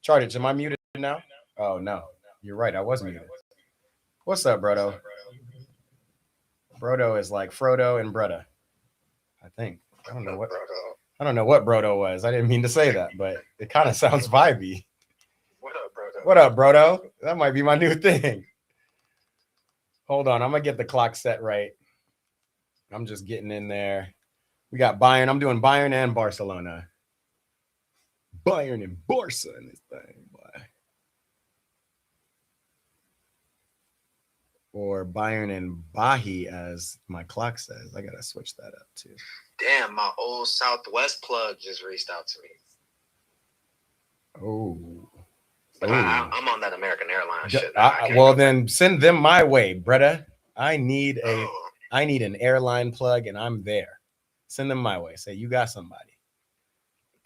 Charted, am I muted now? Oh, no. You're right. I was muted. What's up, Brodo? Brodo is like Frodo and Bretta, I think. I don't know what Brodo was. I didn't mean to say that, but it kind of sounds vibey. What up, Brodo? That might be my new thing. Hold on, I'm gonna get the clock set right. I'm just getting in there. We got Bayern. I'm doing Bayern and Barcelona. Bayern and Barca in this thing, boy. Or Bayern and Bahi, as my clock says. I gotta switch that up too. Damn, my old Southwest plug just reached out to me. Oh. But I'm on that American Airlines shit. Well, then send them my way, Bretta. I need an airline plug, and I'm there. Send them my way. Say you got somebody.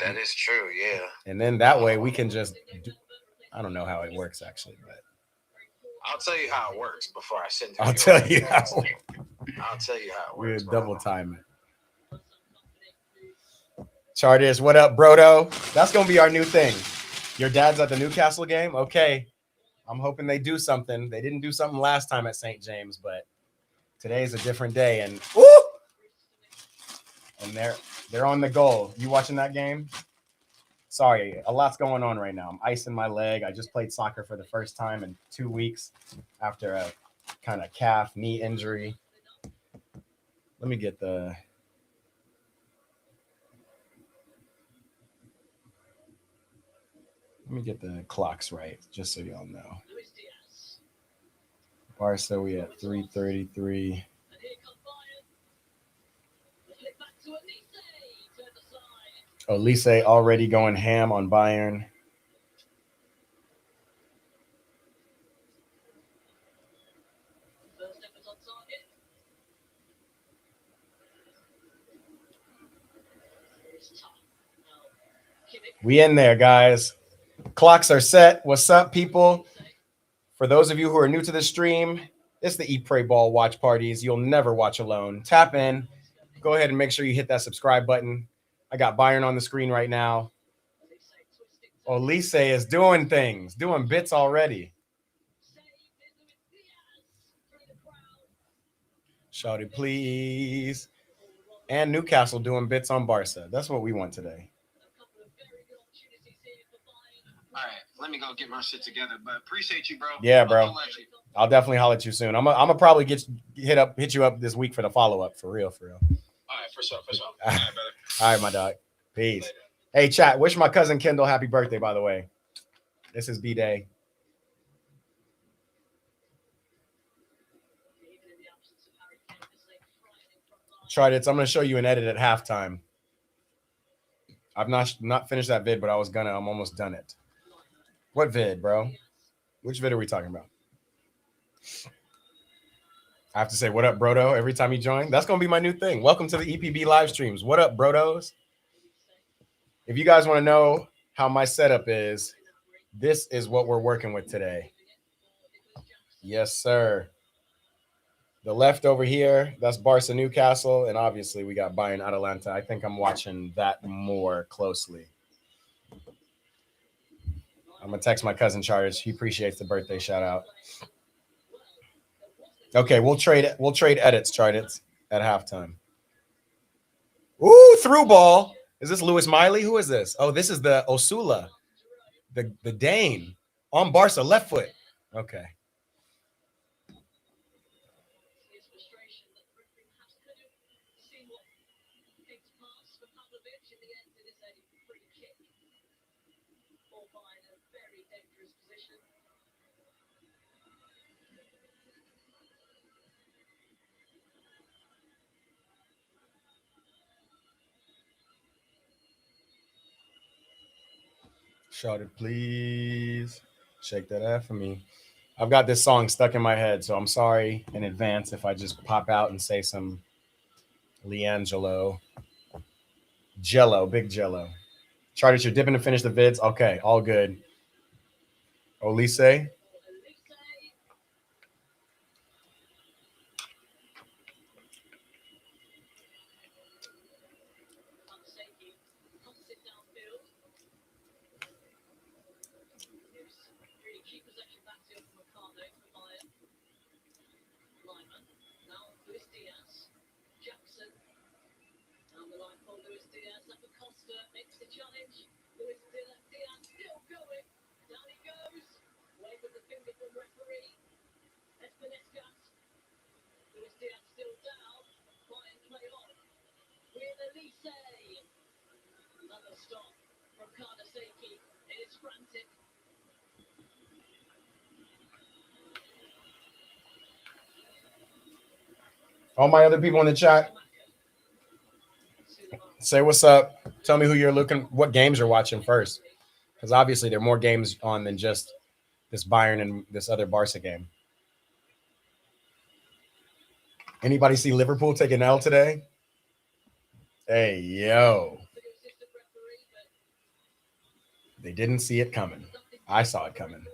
That is true, yeah. And then that way we can just I don't know how it works actually, but I'll tell you how it works before I send it. I'll tell you how it works. We'll double time it. Chartist, what up, Brodo? That's gonna be our new thing. Your dad's at the Newcastle game? Okay. I'm hoping they do something. They didn't do something last time at St. James, but today's a different day. And they're on the goal. You watching that game? Sorry, a lot's going on right now. I'm icing my leg. I just played soccer for the first time in 2 weeks after a kind of calf knee injury. Let me get the clocks right, just so y'all know. Barca, we at 3:33. Olise already going ham on Bayern. We in there, guys. Clocks are set. What's up, people? For those of you who are new to the stream, it's the Eat, Pray, Ball watch parties. You'll never watch alone. Tap in. Go ahead and make sure you hit that subscribe button. I got Bayern on the screen right now. Olise is doing things, doing bits already. Shout it, please. And Newcastle doing bits on Barca. That's what we want today. All right, let me go get my shit together. But appreciate you, bro. Yeah, bro. I'll definitely holler at you soon. I'm gonna probably hit you up this week for the follow-up. For real. All right, for sure. All right, brother. All right, my dog. Peace. Later. Hey, chat. Wish my cousin Kendall happy birthday, by the way. This is B-Day. Tried it. So I'm gonna show you an edit at halftime. I've not finished that vid, but I'm almost done it. What vid, bro? Which vid are we talking about? I have to say, what up, Brodo, every time you join. That's going to be my new thing. Welcome to the EPB live streams. What up, Brodos? If you guys want to know how my setup is, this is what we're working with today. Yes, sir. The left over here, that's Barca Newcastle. And obviously, we got Bayern Atalanta. I think I'm watching that more closely. I'm going to text my cousin Charles. He appreciates the birthday shout out. Okay, we'll trade edits, Chartits, at halftime. Ooh, through ball. Is this Lewis Miley? Who is this? Oh, this is the Osula, the Dane on Barca, left foot. Okay. Shout it, please. Shake that ass for me. I've got this song stuck in my head, so I'm sorry in advance if I just pop out and say some Leangelo. Jello, big Jello. Charters, you're dipping to finish the vids? Okay, all good. Olise. All my other people in the chat, say what's up. Tell me who you're looking, what games you're watching first, because obviously there are more games on than just this Bayern and this other Barca game. Anybody see Liverpool take an L today? Hey, yo. They didn't see it coming. I saw it coming.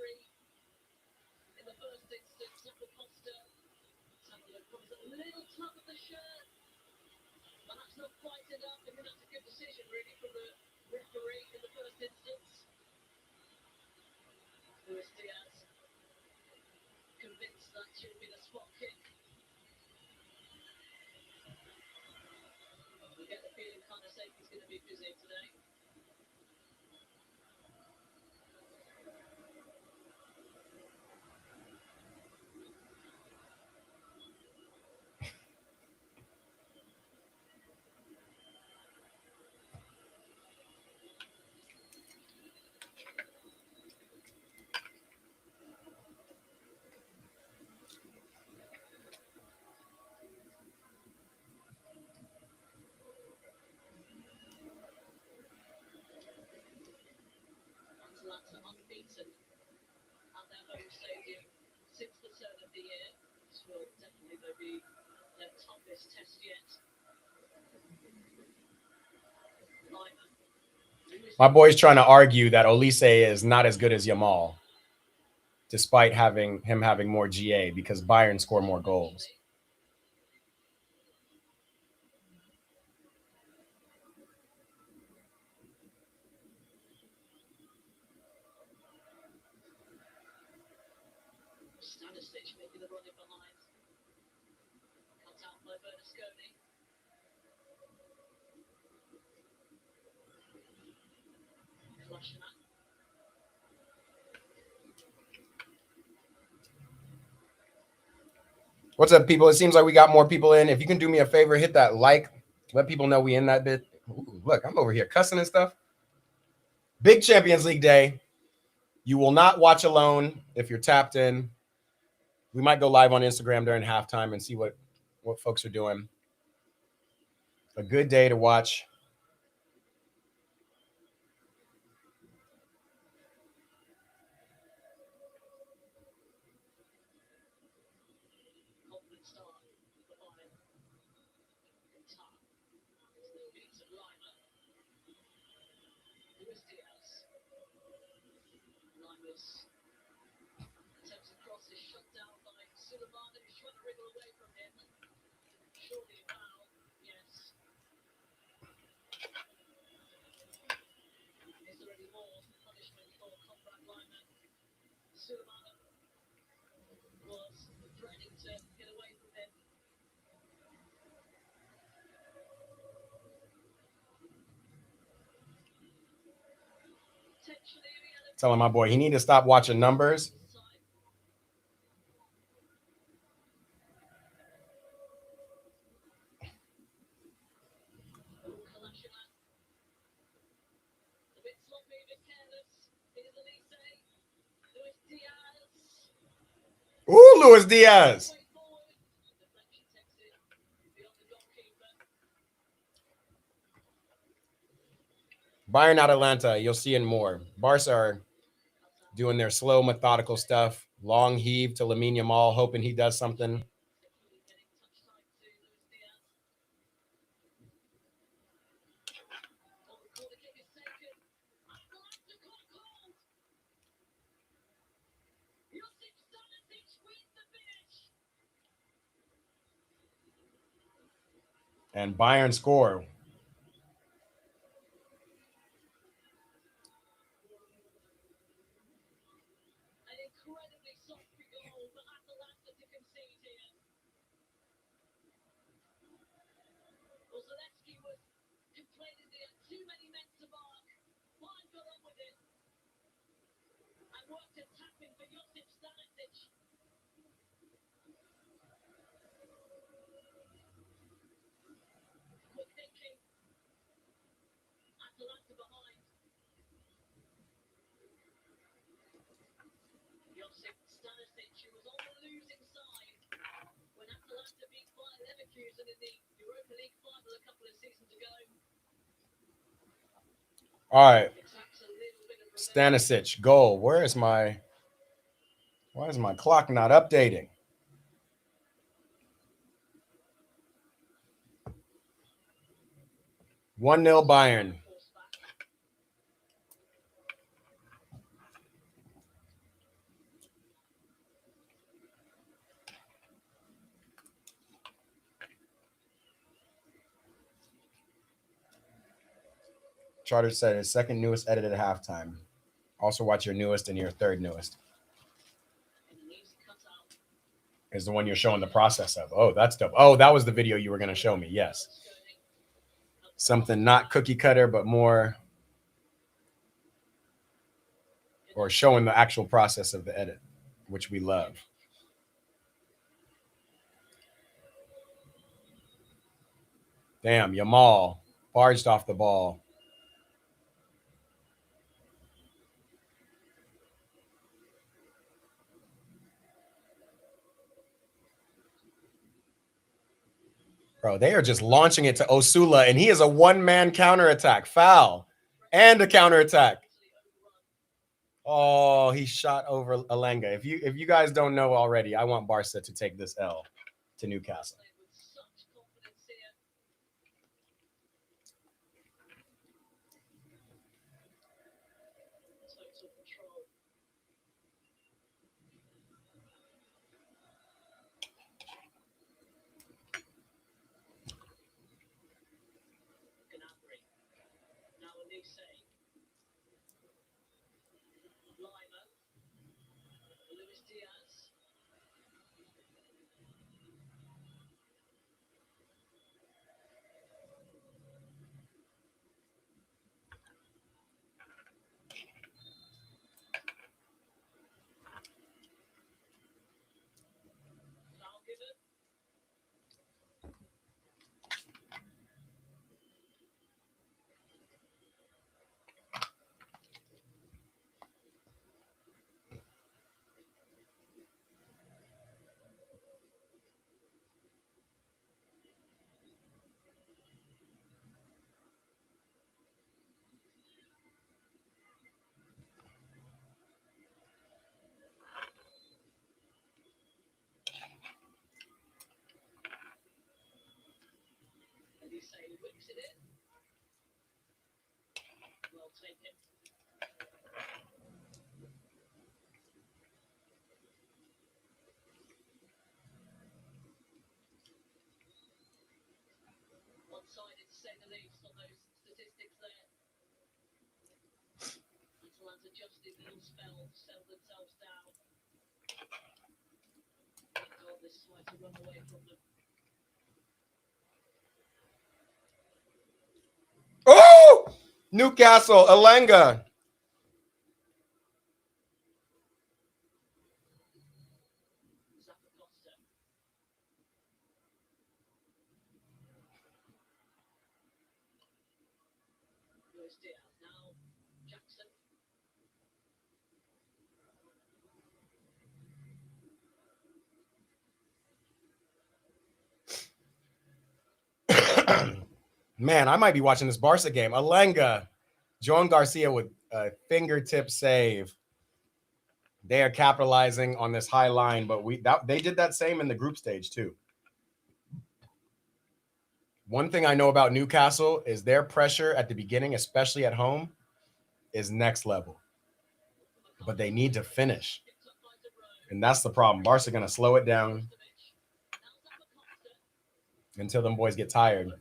My boy's trying to argue that Olise is not as good as Yamal, despite him having more GA because Bayern score more goals. What's up, people? It seems like we got more people in. If you can do me a favor, hit that like. Let people know we in that bit. Ooh, look, I'm over here cussing and stuff. Big Champions League day. You will not watch alone if you're tapped in. We might go live on Instagram during halftime and see what folks are doing. A good day to watch. Telling my boy he need to stop watching numbers. Ooh, Luis Diaz. Bayern Atalanta, you'll see in more. Barca are doing their slow, methodical stuff. Long heave to Lamine Yamal, hoping he does something. And Bayern score. All right. Stanisic, goal. Why is my clock not updating? One 0 Bayern. Charter said his second newest edit at halftime. Also watch your newest and your third newest. Is the one you're showing the process of. Oh, that's dope. Oh, that was the video you were going to show me. Yes. Something not cookie cutter, but more, or showing the actual process of the edit, which we love. Damn, Yamal barged off the ball. Bro, they are just launching it to Osula, and he is a one-man counterattack. Foul. And a counterattack. Oh, he shot over Alenga. If you guys don't know already, I want Barca to take this L to Newcastle. Oh! Newcastle, Alenga. Man, I might be watching this Barca game. Alenga, Joan Garcia with a fingertip save. They are capitalizing on this high line, but they did that same in the group stage too. One thing I know about Newcastle is their pressure at the beginning, especially at home, is next level. But they need to finish. And that's the problem. Barca are going to slow it down until them boys get tired.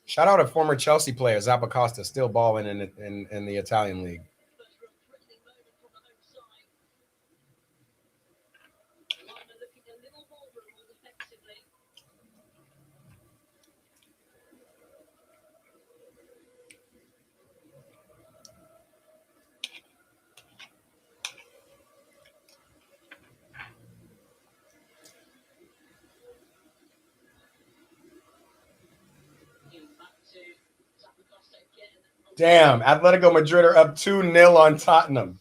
Shout out a former Chelsea player, Zappacosta, still balling in the Italian league. Damn, Atletico Madrid are up 2-0 on Tottenham.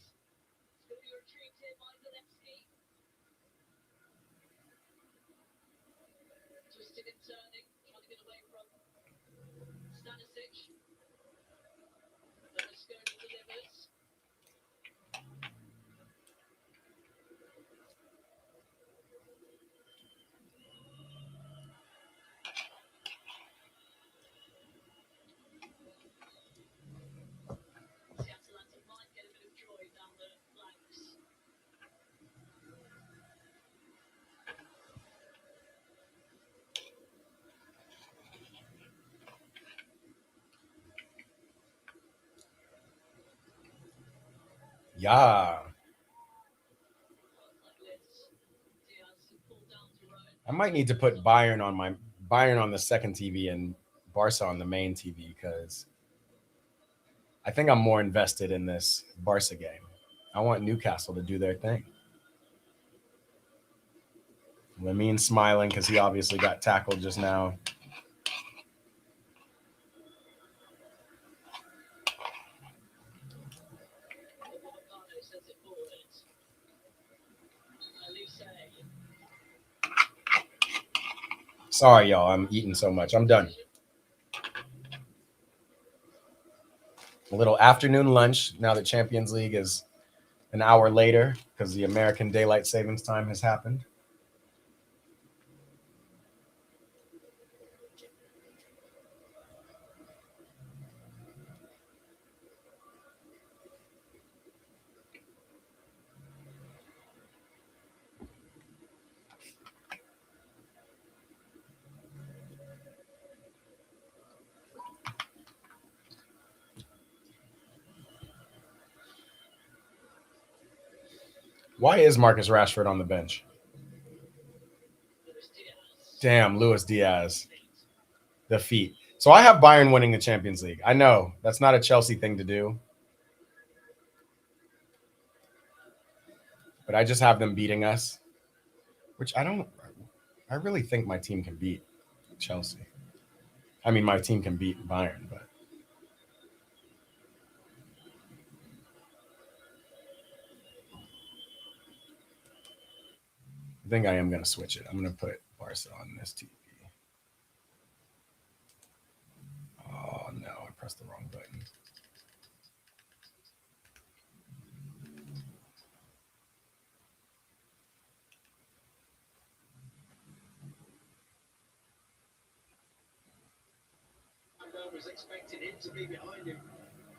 Yeah. I might need to put Bayern on the second TV and Barca on the main TV because I think I'm more invested in this Barca game. I want Newcastle to do their thing. Lamine smiling because he obviously got tackled just now. Sorry, y'all. I'm eating so much. I'm done. A little afternoon lunch now that Champions League is an hour later because the American Daylight Savings Time has happened. Why is Marcus Rashford on the bench? Damn, Luis Diaz. The feet. So I have Bayern winning the Champions League. I know that's not a Chelsea thing to do, but I just have them beating us, which I really think my team can beat Chelsea. I mean, my team can beat Bayern, but I think I am going to switch it. I'm going to put Barca on this TV. Oh, no, I pressed the wrong button. Was expecting him to be behind him.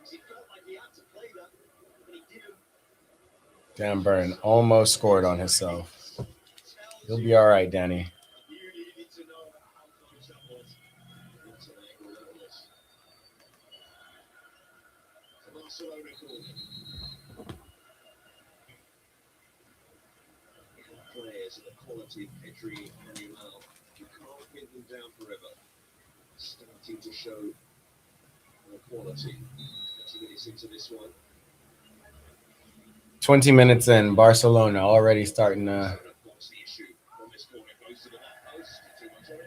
He felt like he had to play that, but he didn't. Dan Burn almost scored on himself. He'll be all right, Danny. You needed to know how close that was. Barcelona corner. Players of the quality of Pedri and Yamal, you can't pin them down forever. Starting to show the quality. 20 minutes into this one. 20 minutes in, Barcelona already starting to. What's the issue on this corner? Goes to the back post. Too much on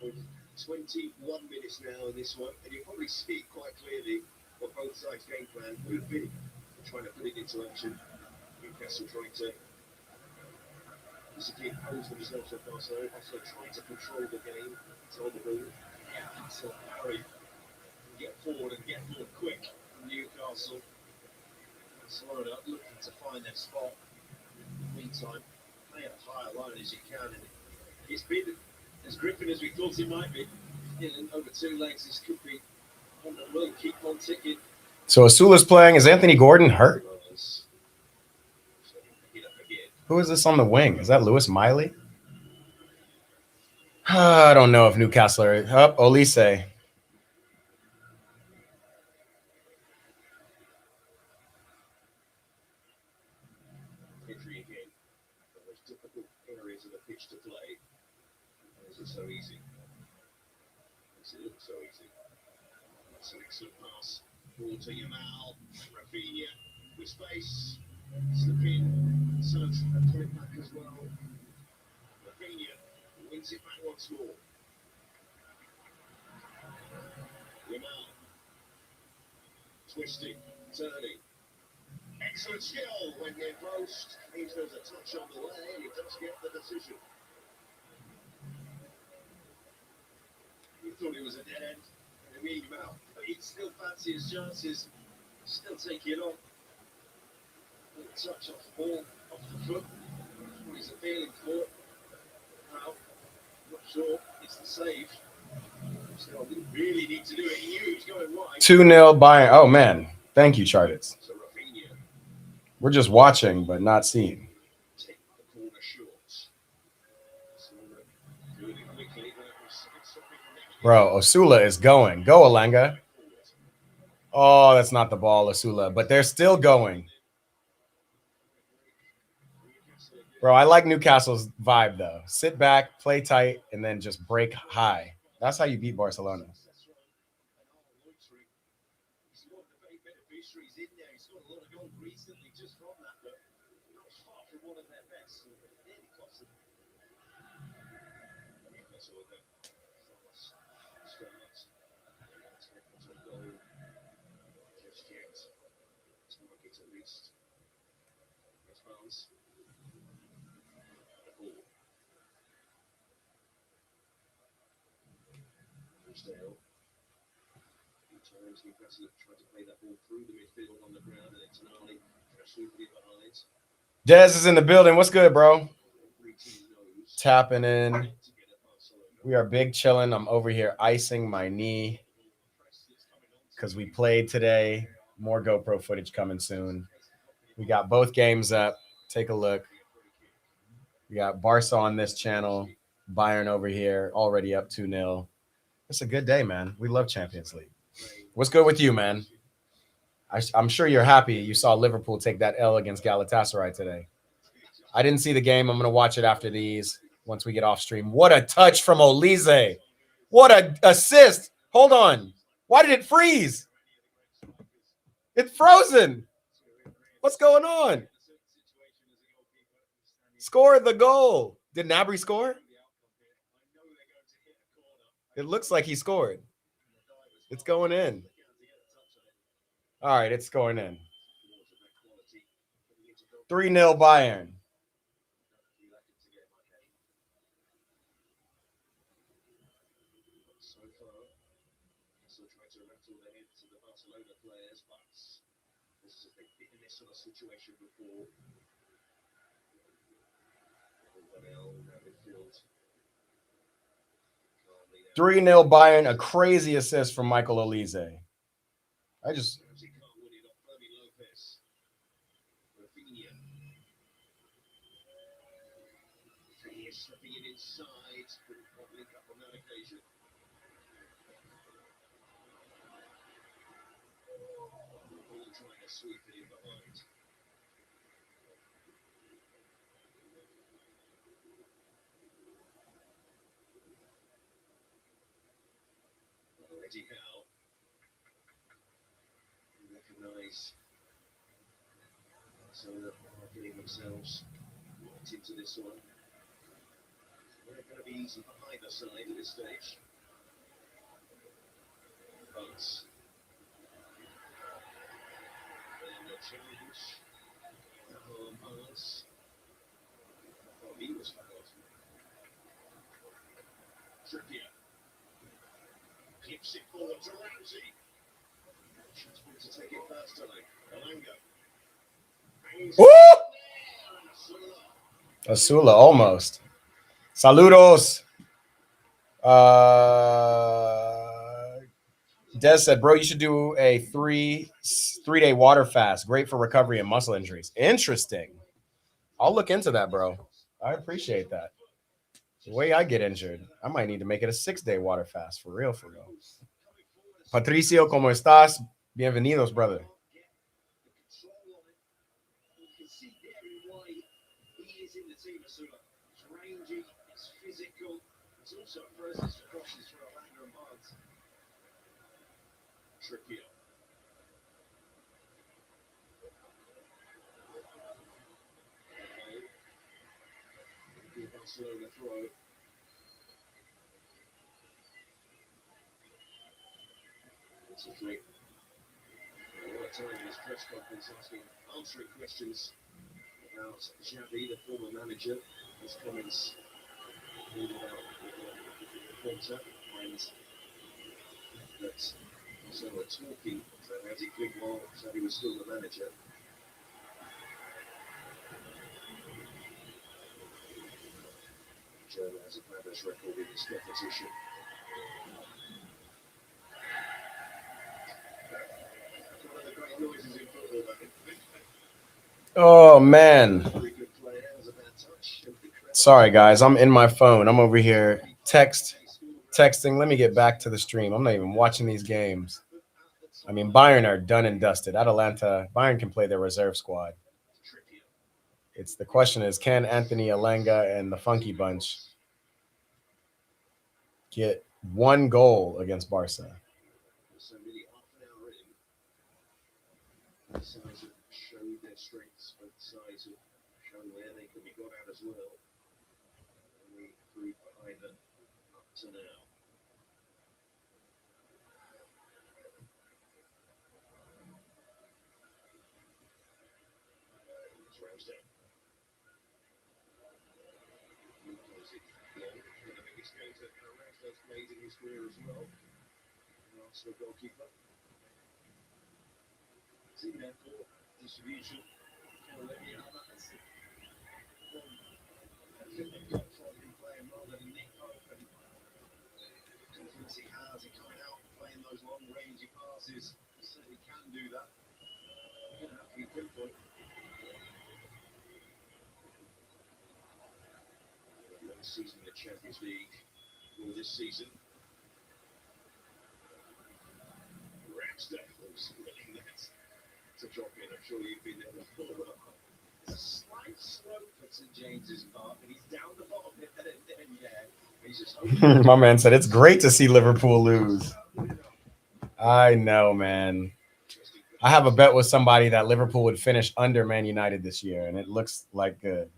it. 21 minutes now in this one, and you probably see quite clearly what both sides' game plan would be. Trying to put it into action. Newcastle trying to basically impose themselves on Barcelona, also trying to control the game. It's on the ball. Yeah, so Harry can get forward and get forward quick. Newcastle. Barcelona looking to find their spot. In the meantime, play a higher line as you can. And it's been as gripping as we thought it might be. In over two legs, this could be one that will keep on ticking. So Asula's playing. Is Anthony Gordon hurt? Who is this on the wing? Is that Lewis Miley? I don't know if Newcastle are up. Olise. Pedri again. The most difficult areas of the pitch to play. Is it so easy? Does it look so easy? That's an excellent pass. Ball to Yamal. Rafinha with space. Slip in. Search and play back as well. Rafinha wins it back once more. Yamal. Twisting, turning. Excellent skill when near post. Means there's a touch on the way and he does get the decision. He thought it was a dead end. I mean, well, but he'd still fancy his chances. Still take it on. Touch off the ball, off the foot. That's what he's appealing for. Now, not sure it's the save. So didn't really need to do it. He knew he was going wide. 2-0 Bayern. Oh, man. Thank you, Chartits. We're just watching, but not seeing. Take the corner short. Doing it quickly, but it was something negative. Bro, Osula is going. Go, Alanga. Oh, that's not the ball, Osula. But they're still going. Bro, I like Newcastle's vibe, though. Sit back, play tight, and then just break high. That's how you beat Barcelona. Newcastle have tried to play that ball through the midfield on the ground, and it's Tonali sweeping it behind. Dez is in the building. What's good, bro? Tapping in. We are big chilling. I'm over here icing my knee because we played today. More GoPro footage coming soon. We got both games up. Take a look. We got Barca on this channel. Bayern over here, already up 2-0. It's a good day, man. We love Champions League. What's good with you, man? I'm sure you're happy you saw Liverpool take that L against Galatasaray today. I didn't see the game. I'm going to watch it after these once we get off stream. What a touch from Olise. What an assist. Hold on. Why did it freeze? It's frozen. What's going on? Scored the goal. Did Gnabry score? It looks like he scored. It's going in. All right, it's going in. 3-0 Bayern. So far, still trying to rattle the heads of the Barcelona players, but this is they've been in this sort of situation before. 3-0 Bayern, a crazy assist from Michael Olise. I just slipping it inside, but probably up on that occasion. All trying to sweep it in behind. Already now. Recognise. So they're getting themselves locked into this one. They're going to be easy for either side at this stage. But then the challenge. Pass. Oh, he was fouled. Trippier. Clips it forward to Ramsey. To take it past Alanga. Osula almost. Saludos. Des said, bro, you should do a three-day water fast. Great for recovery and muscle injuries. Interesting. I'll look into that, bro. I appreciate that. The way I get injured, I might need to make it a 6-day water fast. For real, for real. Patricio, ¿cómo estás? Bienvenidos, brother. Trippier. Barcelona throw. Possibly. A lot of time in his press conference answering questions about Xavi, the former manager. His comments about Porter and that also were talking about it quick while Xavi was still the manager. German has a fabulous record in this competition. One of the great noises in football, Oh man. Sorry guys, I'm in my phone. I'm over here texting. Let me get back to the stream. I'm not even watching these games. I mean, Bayern are done and dusted. Bayern can play their reserve squad. The question is, can Anthony Alenga and the Funky Bunch get one goal against Barca? Sides have showed their strengths, both sides have shown where they could be got at as well. Only proved either up to now. It's Ramsdale. He plays it long. One of the biggest games that Ramsdale's played in his career as well. An Arsenal goalkeeper. See there for distribution. Playing rather than Nick Open. Confidence he has in coming out and playing those long rangey passes. He certainly can do that. He pinpoint. Last season in the Champions League or this season. Ramsdale was winning that to drop in. I'm sure you've been there before. There's a slight slope at St James's Park, and he's down the bottom of it. He's just My man said it's great to see Liverpool lose. I know, man. I have a bet with somebody that Liverpool would finish under Man United this year, and it looks like good.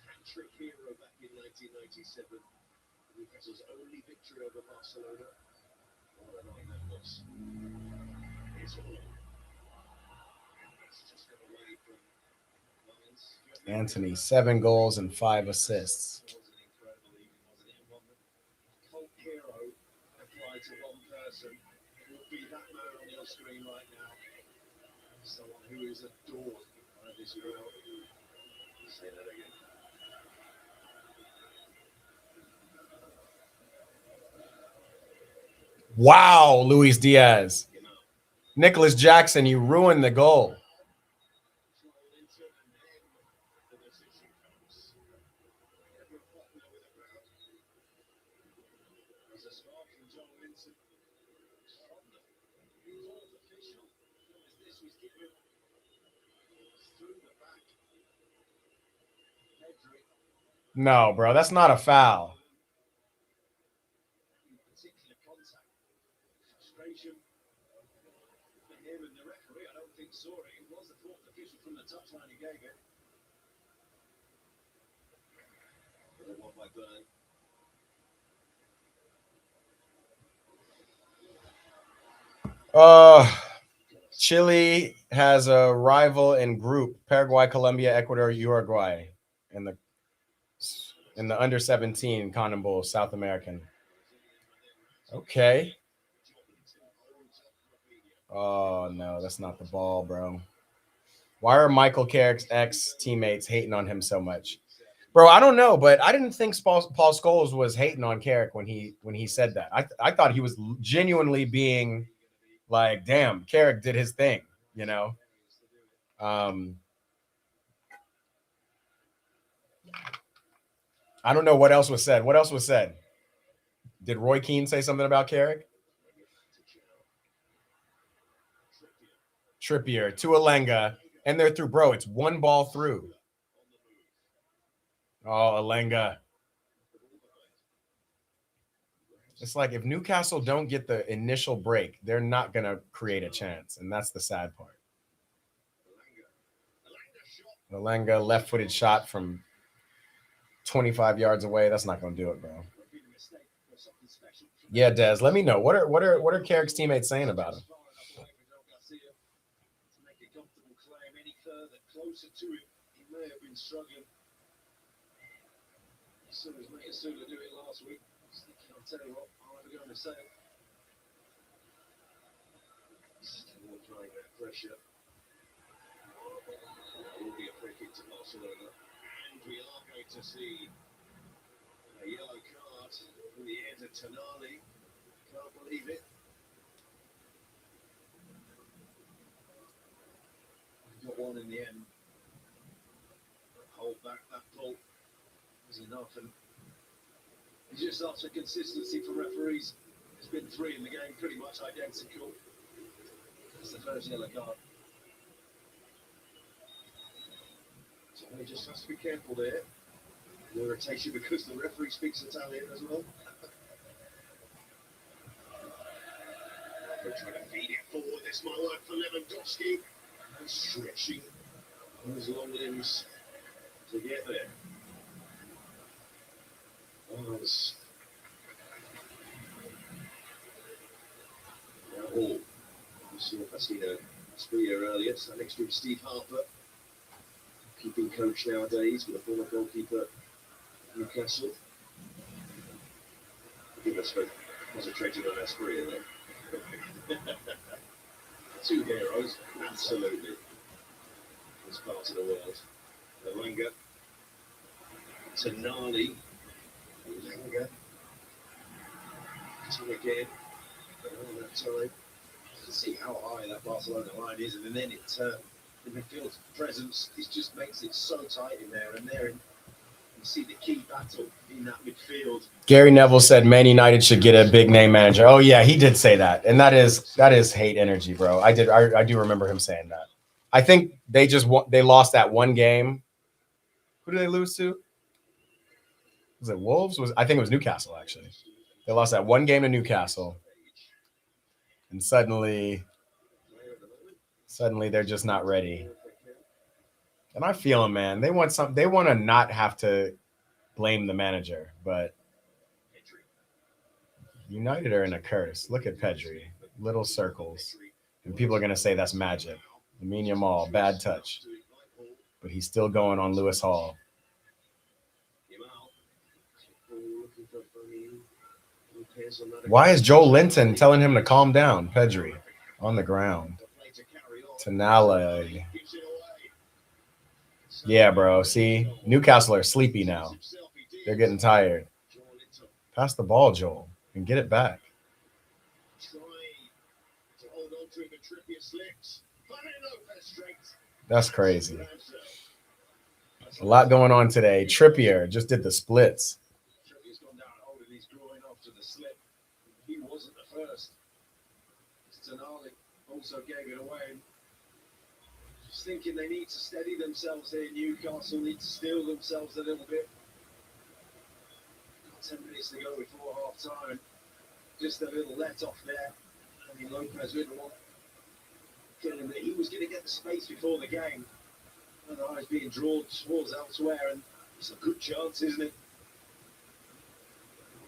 Hat-trick hero back in 1997. Newcastle's only victory over Barcelona. What a night that was. It's all. It's just got away from Anthony, 7 goals and 5 assists. Cult hero applied to one person. It would be that man on your screen right now. Someone who is adored by this world. Say that again. Wow, Luis Diaz. Nicholas Jackson, you ruined the goal. No, bro, that's not a foul. Chile has a rival in group: Paraguay, Colombia, Ecuador, Uruguay in the under 17 Cotton Bowl, South American. Okay. Oh no, that's not the ball, bro. Why are Michael Carrick's ex-teammates hating on him so much? Bro, I don't know, but I didn't think Paul Scholes was hating on Carrick when he said that. I thought he was genuinely being like, damn, Carrick did his thing, you know. I don't know what else was said. What else was said? Did Roy Keane say something about Carrick? Trippier to Alenga, and they're through. Bro, it's one ball through. Oh, Alenga. It's like if Newcastle don't get the initial break, they're not going to create a chance, and that's the sad part. Alenga, left-footed shot from 25 yards away. That's not going to do it, bro. Yeah, Des, let me know. What are Carrick's teammates saying about him? Closer to it, he may have been struggling. As soon as made Sula do it last week, I'll tell you what, I'm never going to say it. Still applying that pressure. It will be a free kick to Barcelona, and we are going to see a yellow card from the end of Tonali. Can't believe it. Got one in the end. Hold back that pull was enough, and it's just after consistency for referees. It's been 3 in the game, pretty much identical. It's the first yellow card. So he just has to be careful there. The irritation because the referee speaks Italian as well. They're trying to feed it forward. This might work for Lewandowski. And stretching his long limbs to get there. Oh, you see if I seen a spear earlier. So next to him, Steve Harper, keeping coach nowadays with a former goalkeeper at Newcastle. I think that's concentrating on Asprey there. 2 heroes, absolutely. This part of the world. Alenga, Tonali, Alenga, to again. All that time. You can see how high that Barcelona line is, and then the midfield presence just makes it so tight in there. And there, you see the key battle in that midfield. Gary Neville said Man United should get a big name manager. Oh yeah, he did say that, and that is hate energy, bro. I do remember him saying that. I think they lost that one game. Who did they lose to? Was it Wolves? I think it was Newcastle, actually. They lost that one game to Newcastle. And suddenly they're just not ready. And I feel them, man. They want to not have to blame the manager, but United are in a curse. Look at Pedri. Little circles. And people are going to say that's magic. Lamine Yamal, bad touch. But he's still going on Lewis Hall. Why is Joe Linton telling him to calm down? Pedri on the ground. Tonali. Yeah, bro. See, Newcastle are sleepy now. They're getting tired. Pass the ball, Joel, and get it back. That's crazy. A lot going on today. Trippier just did the splits. Trippier's gone down holding his groin after the slip. He wasn't the first. Tonali also gave it away. Just thinking they need to steady themselves here. Newcastle need to steel themselves a little bit. 10 minutes to go before half time. Just a little let off there. I mean, Lopez didn't want him that he was going to get the space before the game. Otherwise, being drawn towards elsewhere, and it's a good chance, isn't it?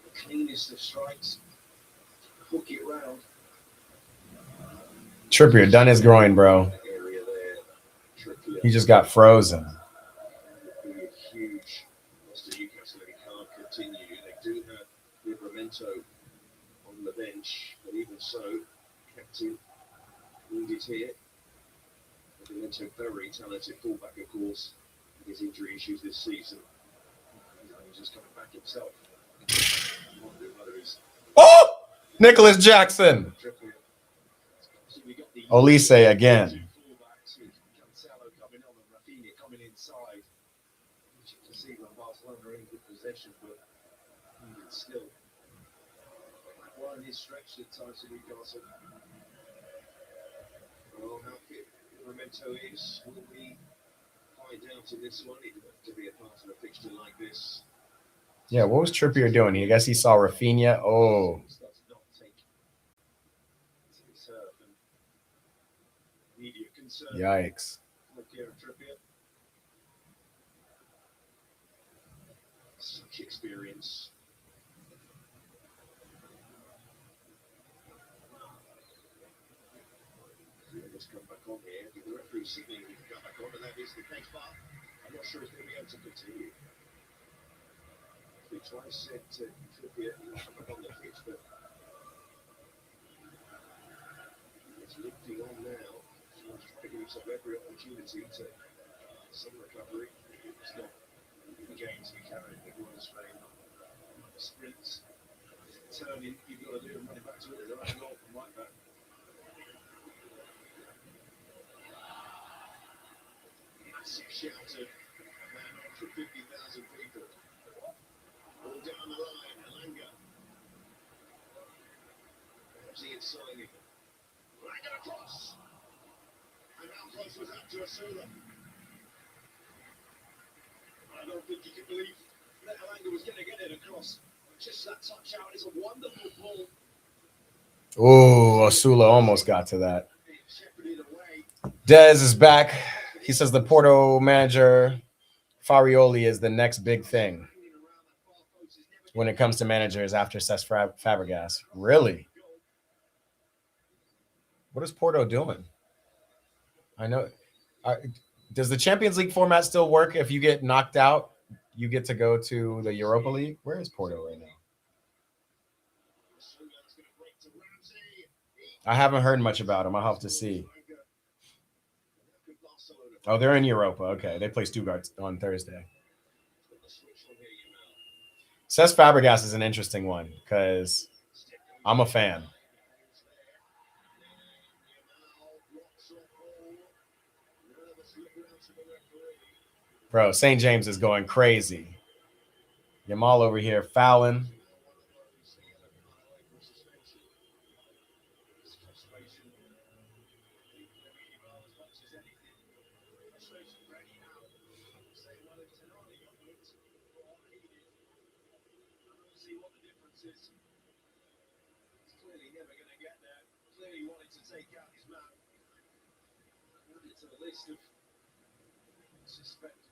The cleanest of strikes. Hook it round. Trippier done his groin, bro. He just got frozen. Huge loss to Newcastle. They can't continue. They do have Livramento on the bench, but even so, captain wounded here. Livramento, very talented fullback, of course. His injury issues this season. He's just coming back himself. Oh! Nicholas Jackson. Olise again. Coming inside. You can see when Barcelona are in good possession, but still. That line is stretched at times to Newcastle. Well, how fit Memento is, will we find out in this one? He'd love to be a part of a fixture like this. Yeah, what was Trippier doing? I guess he saw Rafinha. Oh, Does not take his turf and media concern. yikes. Look here at Trippier. Such experience. Just come back on here. The referee signaling he can come back on, and that is the case, but I'm not sure he's going to be able to continue. We twice said to Trippier, he'll come back on the pitch, but it's lifting on now. He's picking himself every opportunity to some recovery. It's not the game to be carried in Royal Spain. Sprints, turning, you've got to do and run it back to it. Right goal from right back. Massive shout of man on for 50,000 people. All down the line, Alanga. Perhaps he is signing. Alanga across. And how close was that to Asula? I don't think you can believe that Alanga was going to get it across. Just that touch out is a wonderful ball. Oh, Asula almost got to that. Dez is back. He says the Porto manager, Farioli, is the next big thing when it comes to managers after Cesc Fabregas. Really? What is Porto doing? I know. Does the Champions League format still work? If you get knocked out, you get to go to the Europa League? Where is Porto right now? I haven't heard much about them. I'll have to see. Oh, they're in Europa. Okay. They play Stuttgart on Thursday. Cesc Fabregas is an interesting one because I'm a fan. Bro, St. James is going crazy. Yamal over here fouling.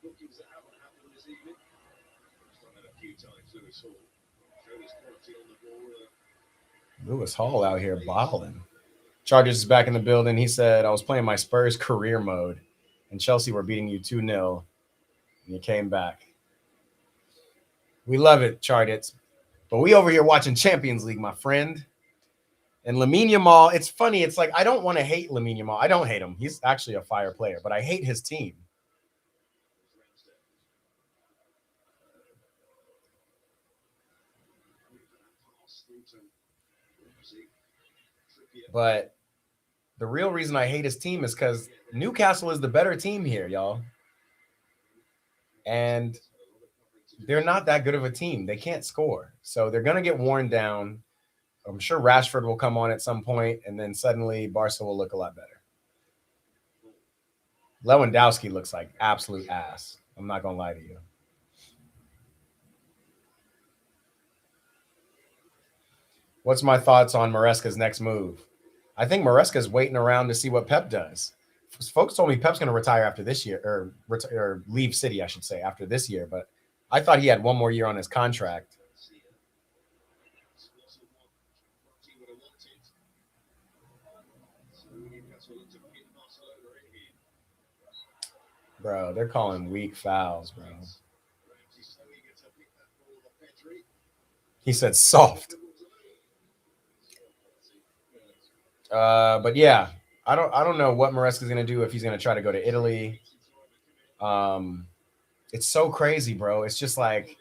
Bookings that haven't happened this evening. He's done that a few times, Lewis Hall. Showed his quality on the ball. Lewis Hall out here balling. Chargers is back in the building. He said, I was playing my Spurs career mode, and Chelsea were beating you 2-0, and you came back. We love it, Chargers. But we over here watching Champions League, my friend. And Lamine Yamal, it's funny. It's like I don't want to hate Lamine Yamal. I don't hate him. He's actually a fire player, but I hate his team. But the real reason I hate his team is because Newcastle is the better team here, y'all. And they're not that good of a team. They can't score. So they're going to get worn down. I'm sure Rashford will come on at some point, and then suddenly Barca will look a lot better. Lewandowski looks like absolute ass. I'm not going to lie to you. What's my thoughts on Maresca's next move? I think Maresca's waiting around to see what Pep does. Folks told me Pep's going to retire after this year, or leave City, I should say, after this year. But I thought he had one more year on his contract. Bro, they're calling weak fouls, bro. He said soft. But yeah, I don't know what Maresca's gonna do if he's gonna try to go to Italy. It's so crazy, bro. It's just like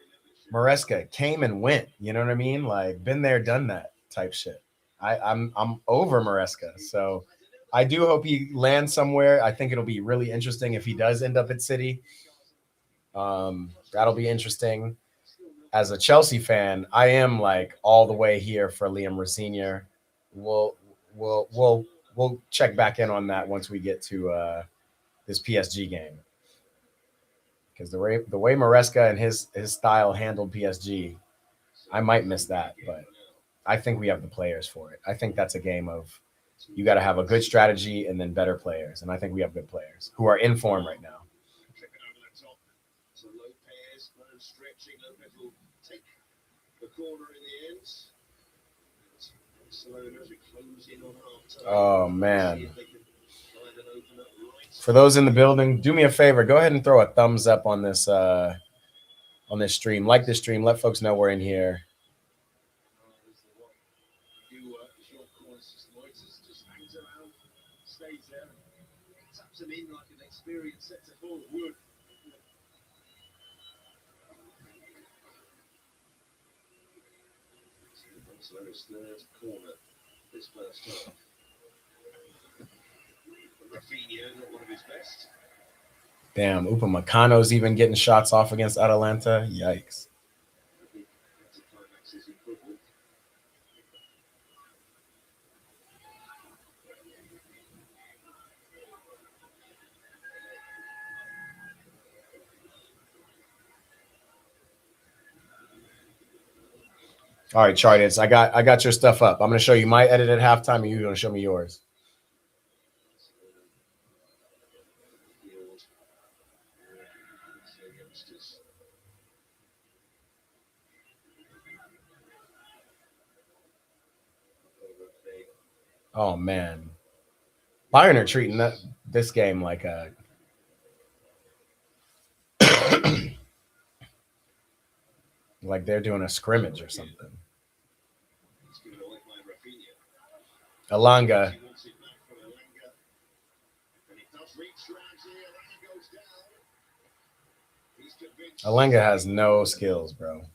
Maresca came and went. You know what I mean? Like been there, done that type shit. I'm over Maresca, so I do hope he lands somewhere. I think it'll be really interesting if he does end up at City. That'll be interesting. As a Chelsea fan, I am like all the way here for Liam Rosenior. We'll we'll check back in on that once we get to this PSG game, because the way Maresca and his style handled PSG, I might miss that, but I think we have the players for it. I think that's a game of you got to have a good strategy and then better players, and I think we have good players who are in form right now. Oh man. For those in the building, do me a favor. Go ahead and throw a thumbs up on this stream. Like this stream. Let folks know we're in here. Damn, Upamecano's even getting shots off against Atalanta. Yikes. All right, Charteds. I got your stuff up. I'm gonna show you my edit at halftime, and you're gonna show me yours. Oh man, Bayern are treating this game like a like they're doing a scrimmage or something. Alanga. Alanga has no skills, bro.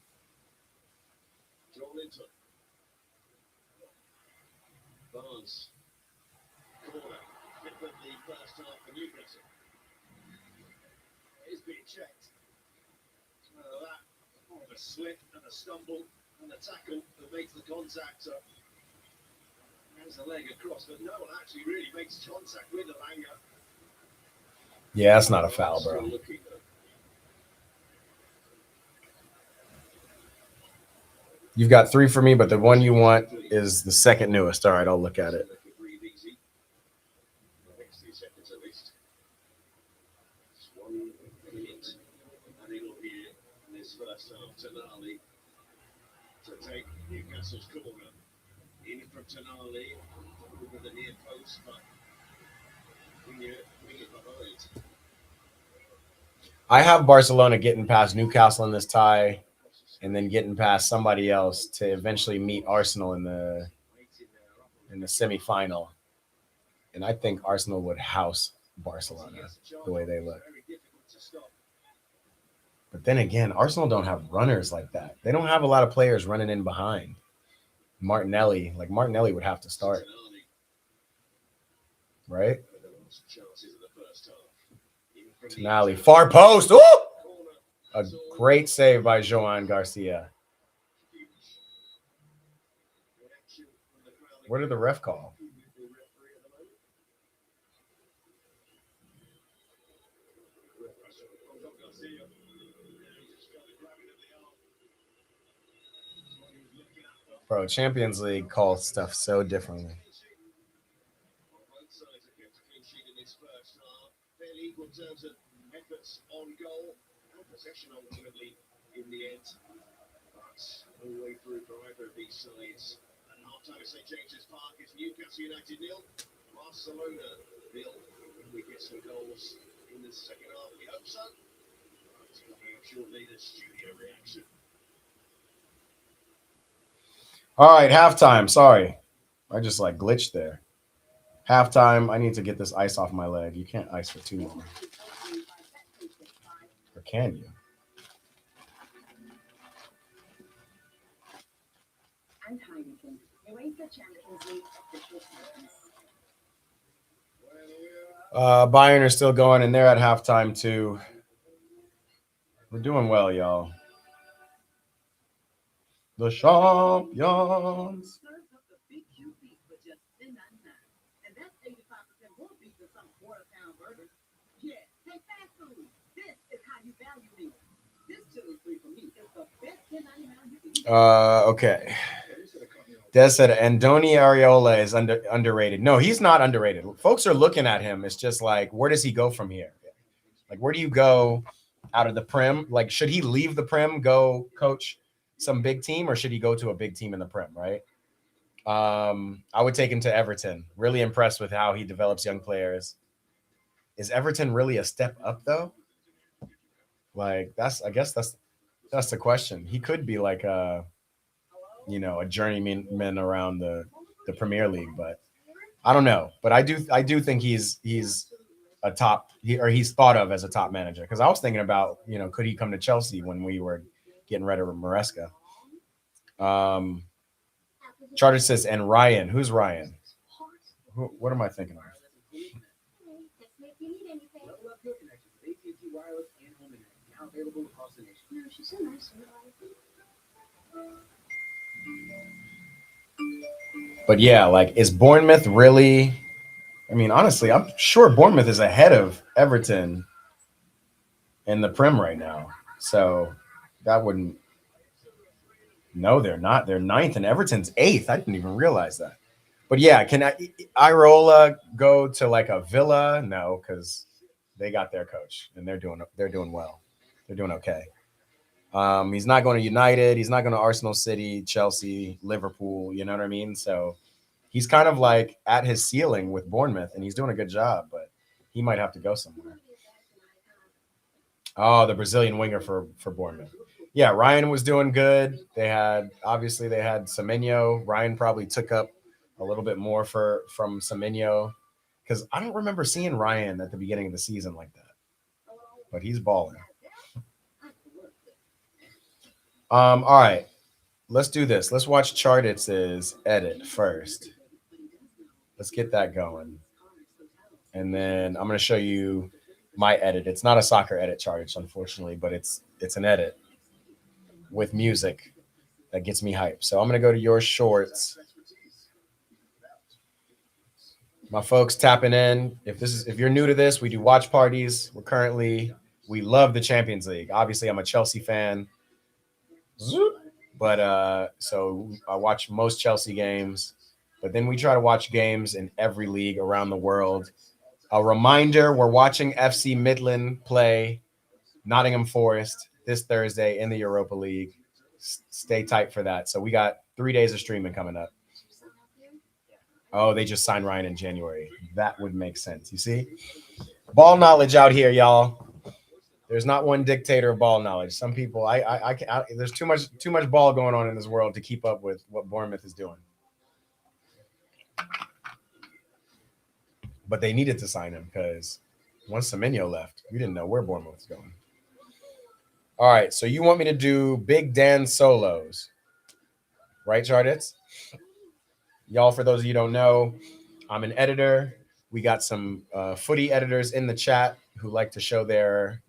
Slip and a stumble and a tackle that makes the contact. Has the leg across, but no one actually really makes contact with the Langer. Yeah, that's not a foul, bro. You've got 3 for me, but the one you want is the second newest. All right, I'll look at it. To take Newcastle's corner in from Tonali over the near post, but wing it behind. I have Barcelona getting past Newcastle in this tie, and then getting past somebody else to eventually meet Arsenal in the semifinal. And I think Arsenal would house Barcelona the way they look. But then again, Arsenal don't have runners like that. They don't have a lot of players running in behind. Martinelli would have to start. Right? Tonali, far post. Ooh! A great save by Joan Garcia. Where did the ref call? Bro, Champions League calls stuff so differently. On goal and possession ultimately in the end, but all the way through for either of these sides. And half-time at St James's Park is Newcastle United 0, Barcelona 0. We get some goals in the second half. We hope so. Coming up shortly, the studio reaction. All right, halftime. Sorry, I just glitched there. Halftime. I need to get this ice off my leg. You can't ice for too long. Or can you? And Heineken, UEFA Champions League official partners. Bayern are still going, and they're at halftime too. We're doing well, y'all. The champions. Okay. Des said Andoni Areola is underrated. No, he's not underrated. Folks are looking at him. It's just like, where does he go from here? Like, where do you go out of the Prem? Like, should he leave the Prem, go coach some big team, or should he go to a big team in the Prem, right? I would take him to Everton. Really impressed with how he develops young players. Is Everton really a step up though? Like, I guess that's the question. He could be like a journeyman around the Premier League, but I don't know. But I do think he's a top he's thought of as a top manager, because I was thinking about, could he come to Chelsea when we were getting rid of Maresca. Um, Charter says, and Ryan. Who's Ryan? What am I thinking of? But yeah, like, is Bournemouth really? I mean, honestly, I'm sure Bournemouth is ahead of Everton in the Prem right now. So that wouldn't. No, they're not. They're ninth, and Everton's eighth. I didn't even realize that. But yeah, can Irola go to like a Villa? No, because they got their coach and they're doing well. They're doing okay. He's not going to United. He's not going to Arsenal, City, Chelsea, Liverpool. You know what I mean? So he's kind of like at his ceiling with Bournemouth, and he's doing a good job. But he might have to go somewhere. Oh, the Brazilian winger for Bournemouth. Yeah, Ryan was doing good. They had Semenyo. Ryan probably took up a little bit more from Semenyo, because I don't remember seeing Ryan at the beginning of the season like that. But he's balling. All right, let's do this. Let's watch Charditz's edit first. Let's get that going, and then I'm gonna show you my edit. It's not a soccer edit, Charditz, unfortunately, but it's an edit with music that gets me hyped. So I'm gonna go to your shorts. My folks tapping in. If you're new to this, we do watch parties. We love the Champions League. Obviously, I'm a Chelsea fan. But so I watch most Chelsea games, but then we try to watch games in every league around the world. A reminder, we're watching FC Midland play Nottingham Forest this Thursday in the Europa League. Stay tight for that. So we got 3 days of streaming coming up. Oh, they just signed Ryan in January. That would make sense. You see? Ball knowledge out here, y'all. There's not one dictator of ball knowledge. Some people, there's too much ball going on in this world to keep up with what Bournemouth is doing. But they needed to sign him, because once Semenyo left, we didn't know where Bournemouth was going. All right, so you want me to do Big Dan solos, right, Charditz? Y'all, for those of you who don't know, I'm an editor. We got some footy editors in the chat who like to show their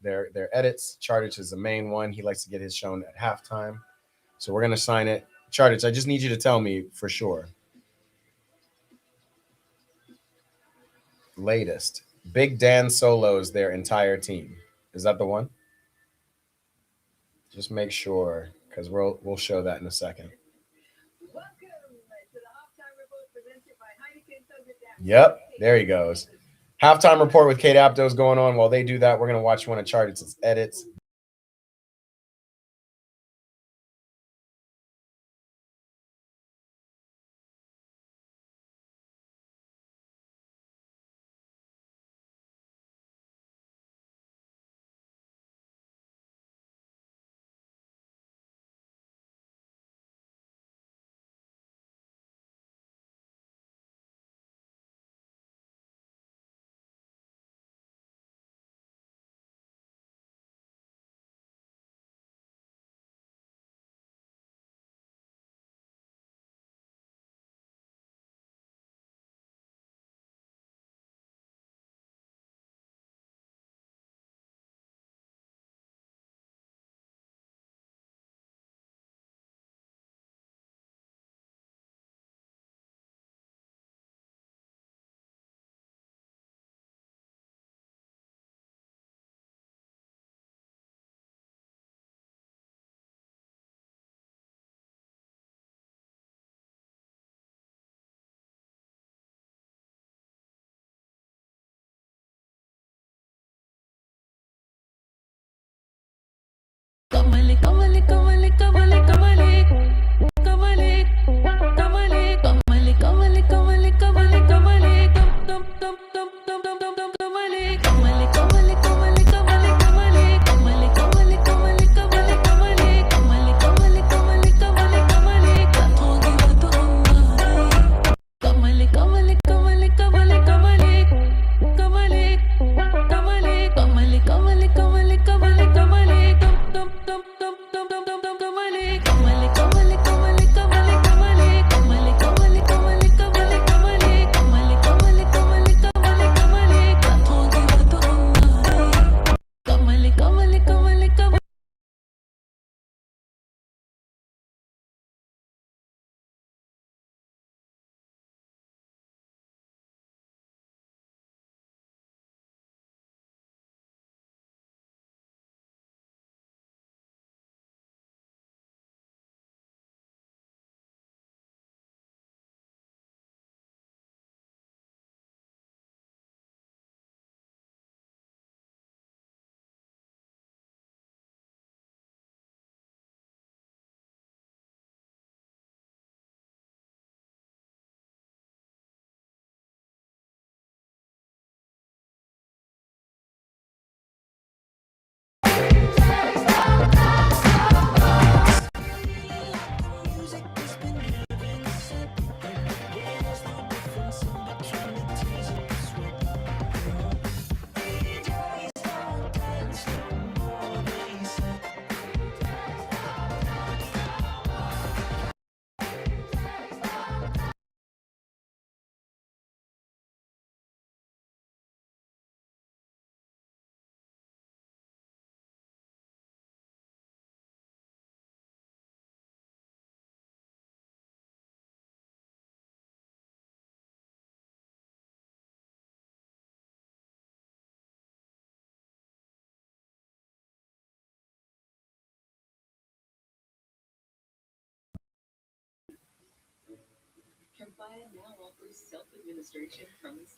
edits. Charditz is the main one. He likes to get his shown at halftime. So we're going to sign it. Charditz, I just need you to tell me for sure. Latest. Big Dan solos their entire team. Is that the one? Just make sure, because we'll show that in a second. Yep, there he goes. Halftime report with Kate Aptos going on. While they do that, we're going to watch one of Charditz's edits.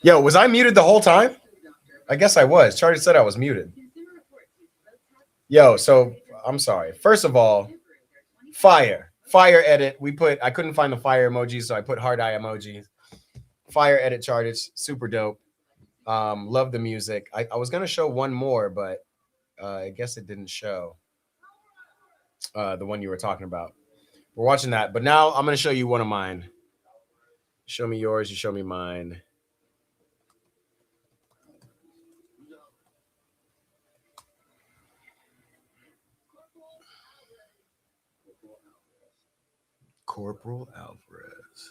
Yo, was I muted the whole time? I guess I was. Charlie said I was muted. Yo, so I'm sorry. First of all, fire edit. I couldn't find the fire emoji, so I put heart eye emojis. Fire edit charted, super dope. Love the music. I was gonna show one more, but I guess it didn't show. The one you were talking about. We're watching that, but now I'm gonna show you one of mine. Show me yours, you show me mine. Corporal Alvarez.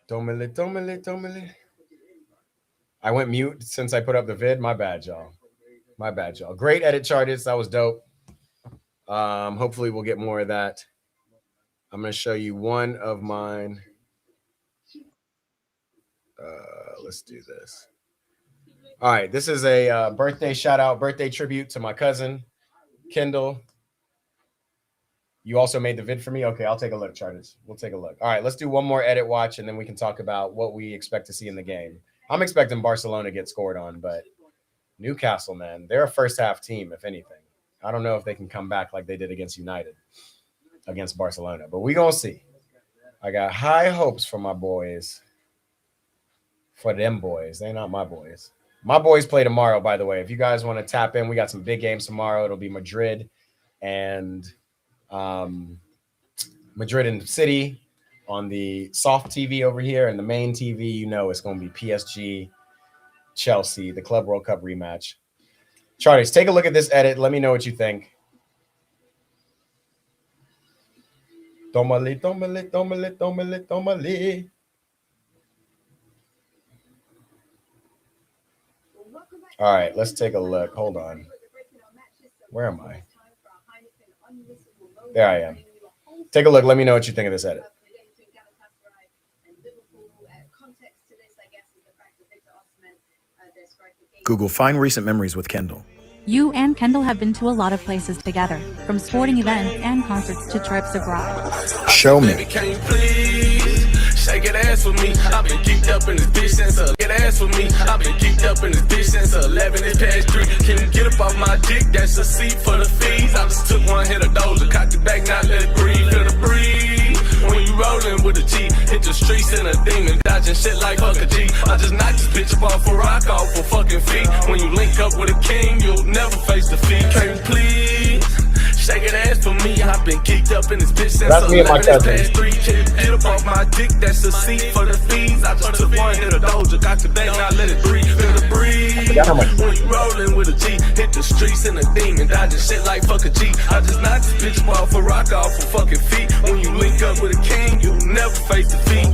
Domele. I went mute since I put up the vid. My bad, y'all. Great edit chartist. That was dope. Hopefully we'll get more of that. I'm going to show you one of mine. Let's do this. All right. This is a birthday shout out, birthday tribute to my cousin, Kendall. You also made the vid for me? Okay, I'll take a look, Charters. We'll take a look. All right, let's do one more edit watch, and then we can talk about what we expect to see in the game. I'm expecting Barcelona to get scored on, but Newcastle, man, they're a first-half team, if anything. I don't know if they can come back like they did against United, against Barcelona, but we're going to see. I got high hopes for my boys, for them boys. They're not my boys. My boys play tomorrow, by the way. If you guys want to tap in, we got some big games tomorrow. It'll be Madrid and City on the soft TV over here, and the main TV, you know, it's going to be PSG, Chelsea, the Club World Cup rematch. Charters, take a look at this edit. Let me know what you think. Tomale. All right, let's take a look. Hold on. Where am I? There I am. Take a look. Let me know what you think of this edit. Google find recent memories with Kendall. You and Kendall have been to a lot of places together, from sporting events and concerts to trips abroad. Show me. shake it ass for me. I've been geeked up in this bitch since 11. It's past 3. Can you get up off my dick? That's a seat for the fees. I just took one hit of Doja, cocked it back, now let it breathe. Feel the breeze. When you rollin' with a G, hit the streets in a demon, dodging shit like fuck a G. I just knocked this bitch up off a rock off for fucking feet. When you link up with a king, you'll never face defeat. Can you please shake it ass for me? I've been geeked up in this bitch since 11. It's past 3. Can you get up off my dick? That's a seat for the fees. I just took one hit of Doja, got the back, now let it breathe. Feel the breeze. When you rollin' with a G, hit the streets in a demon, dodging shit like fuck a G. I just knocked this bitch up off a rock off for fucking feet. When you link up with a king, you'll never face defeat.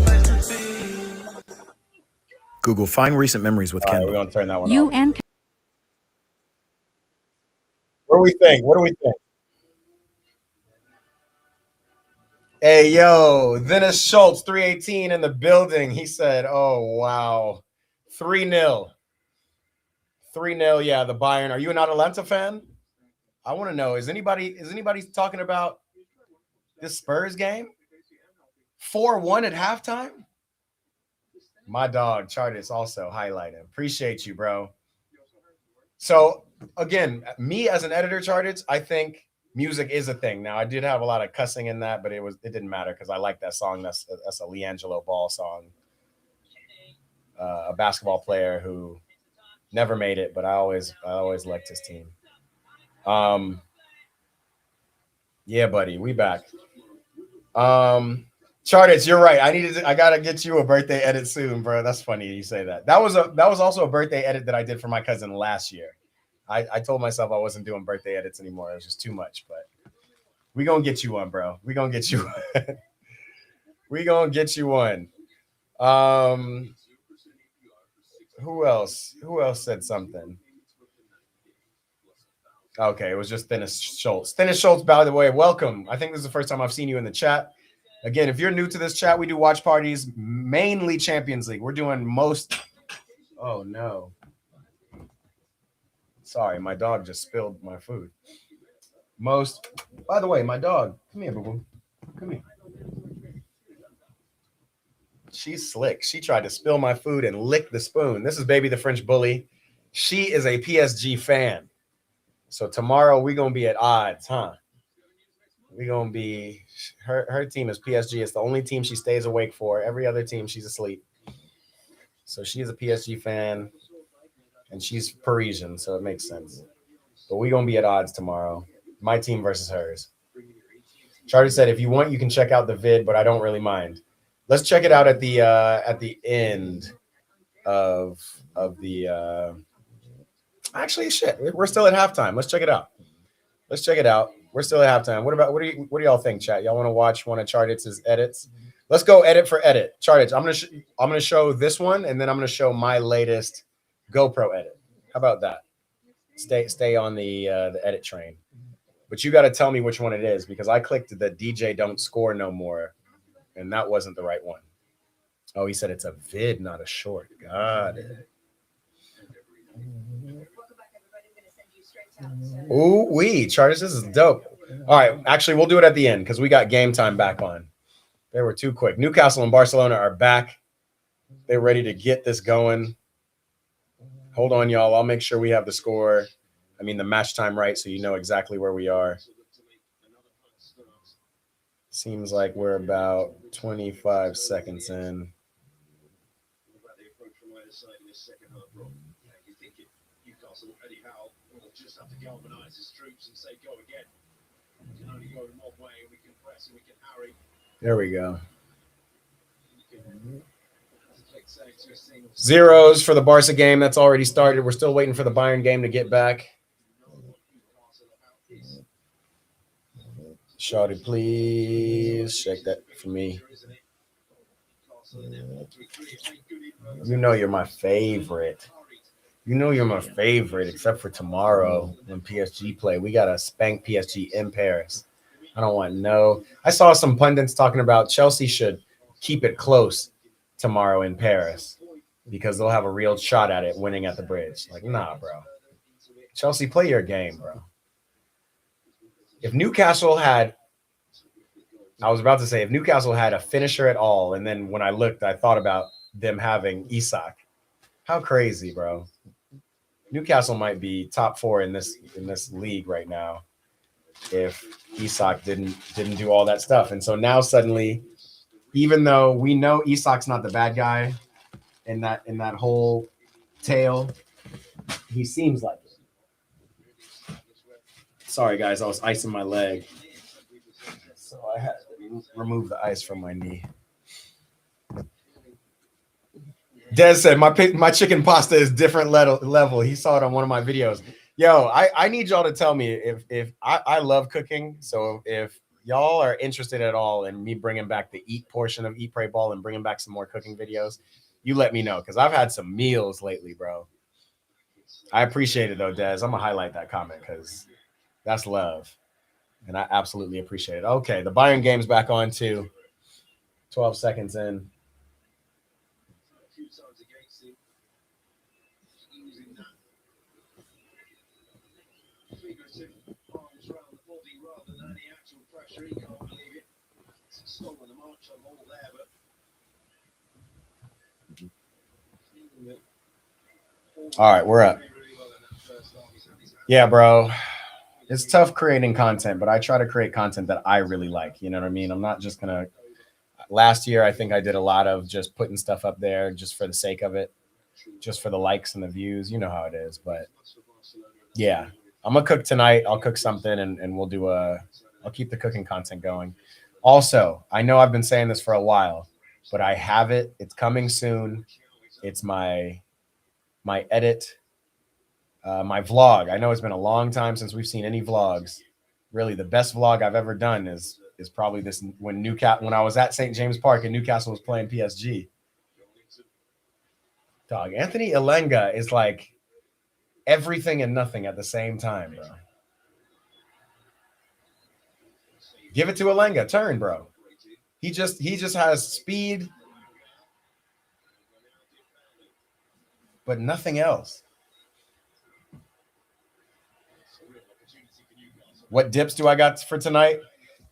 Google Find Recent Memories with Kendall. We're going to turn that one You off. and What do we think? What do we think? Hey, yo, Dennis Schultz, 318 in the building. He said, oh, wow. 3-0. 3-0, yeah, the Bayern. Are you an Atalanta fan? I want to know, is anybody talking about this Spurs game? 4-1 at halftime? My dog, Chartis, also highlighted. Appreciate you, bro. So, again, me as an editor, Chartis, I think music is a thing. Now, I did have a lot of cussing in that, but it didn't matter because I like that song. That's a LiAngelo Ball song. A basketball player who never made it, but I always liked his team. Yeah, buddy, we back. Chartis, you're right. I gotta get you a birthday edit soon, bro. That's funny you say that. That was also a birthday edit that I did for my cousin last year. I told myself I wasn't doing birthday edits anymore. It was just too much, but we gonna get you one, bro. We gonna get you one. We gonna get you one. Who else said something? Okay, it was just Dennis Schultz. Dennis Schultz, by the way, welcome. I think this is the first time I've seen you in the chat. Again, if you're new to this chat, we do watch parties, mainly Champions League. We're doing most. Oh, no. Sorry, my dog just spilled my food. By the way, my dog. Come here, boo-boo. Come here. She's slick. She tried to spill my food and lick the spoon. This is Baby the French Bully. She is a PSG fan. So tomorrow we're going to be at odds, huh? We're going to be – her team is PSG. It's the only team she stays awake for. Every other team, she's asleep. So she is a PSG fan, and she's Parisian, so it makes sense. But we're going to be at odds tomorrow. My team versus hers. Charlie said, if you want, you can check out the vid, but I don't really mind. Let's check it out at the end of the actually, shit, we're still at halftime. Let's check it out. We're still at halftime. What do y'all think, chat? Y'all want to watch one of Chartit's edits? Let's go edit for edit. Chartits, I'm gonna show this one, and then I'm gonna show my latest GoPro edit. How about that? Stay on the edit train. But you got to tell me which one it is, because I clicked the DJ Don't Score No More, and that wasn't the right one. Oh, he said it's a vid, not a short. Got it. Ooh, Charters, this is dope. All right, actually, we'll do it at the end because we got game time back on. They were too quick. Newcastle and Barcelona are back. They're ready to get this going. Hold on, y'all. I'll make sure we have the score. I mean, the match time right, so you know exactly where we are. Seems like we're about 25 seconds in. Just have to galvanize his troops and say go again. We can only go in one way, and we can press and we can harry. There we go. Zeros for the Barca game. That's already started. We're still waiting for the Bayern game to get back. Shawty, please check that for me. You know you're my favorite. You know you're my favorite, except for tomorrow when PSG play. We got to spank PSG in Paris. I don't want no. I saw some pundits talking about Chelsea should keep it close tomorrow in Paris because they'll have a real shot at it winning at the bridge. Like, nah, bro. Chelsea, play your game, bro. If Newcastle had I was about to say, if Newcastle had a finisher at all, and then when I looked, I thought about them having Isak. How crazy, bro. Newcastle might be top 4 in this league right now if Isak didn't do all that stuff. And so now suddenly, even though we know Isak's not the bad guy in that whole tale, he seems like it. Sorry guys, I was icing my leg, so I had to remove the ice from my knee. Des said my chicken pasta is different level. He saw it on one of my videos. Yo, I need y'all to tell me if I love cooking. So if y'all are interested at all in me bringing back the eat portion of Eat Pray Ball and bringing back some more cooking videos, you let me know, because I've had some meals lately, bro. I appreciate it though, Des. I'm gonna highlight that comment because that's love, and I absolutely appreciate it. Okay, the Bayern game's back on too. 12 seconds in. All right, we're up. Yeah, bro. It's tough creating content, but I try to create content that I really like. You know what I mean? I'm not just going to. Last year, I think I did a lot of just putting stuff up there just for the sake of it, just for the likes and the views. You know how it is. But yeah, I'm going to cook tonight. I'll cook something and we'll do I'll keep the cooking content going. Also, I know I've been saying this for a while, but I have it. It's coming soon. It's my edit, my vlog. I know it's been a long time since we've seen any vlogs. Really, the best vlog I've ever done is probably this when I was at St. James Park and Newcastle was playing PSG. Dog, Anthony Elenga is like everything and nothing at the same time, bro. Give it to Elenga. Turn, bro. He just has speed, but nothing else. What dips do I got for tonight?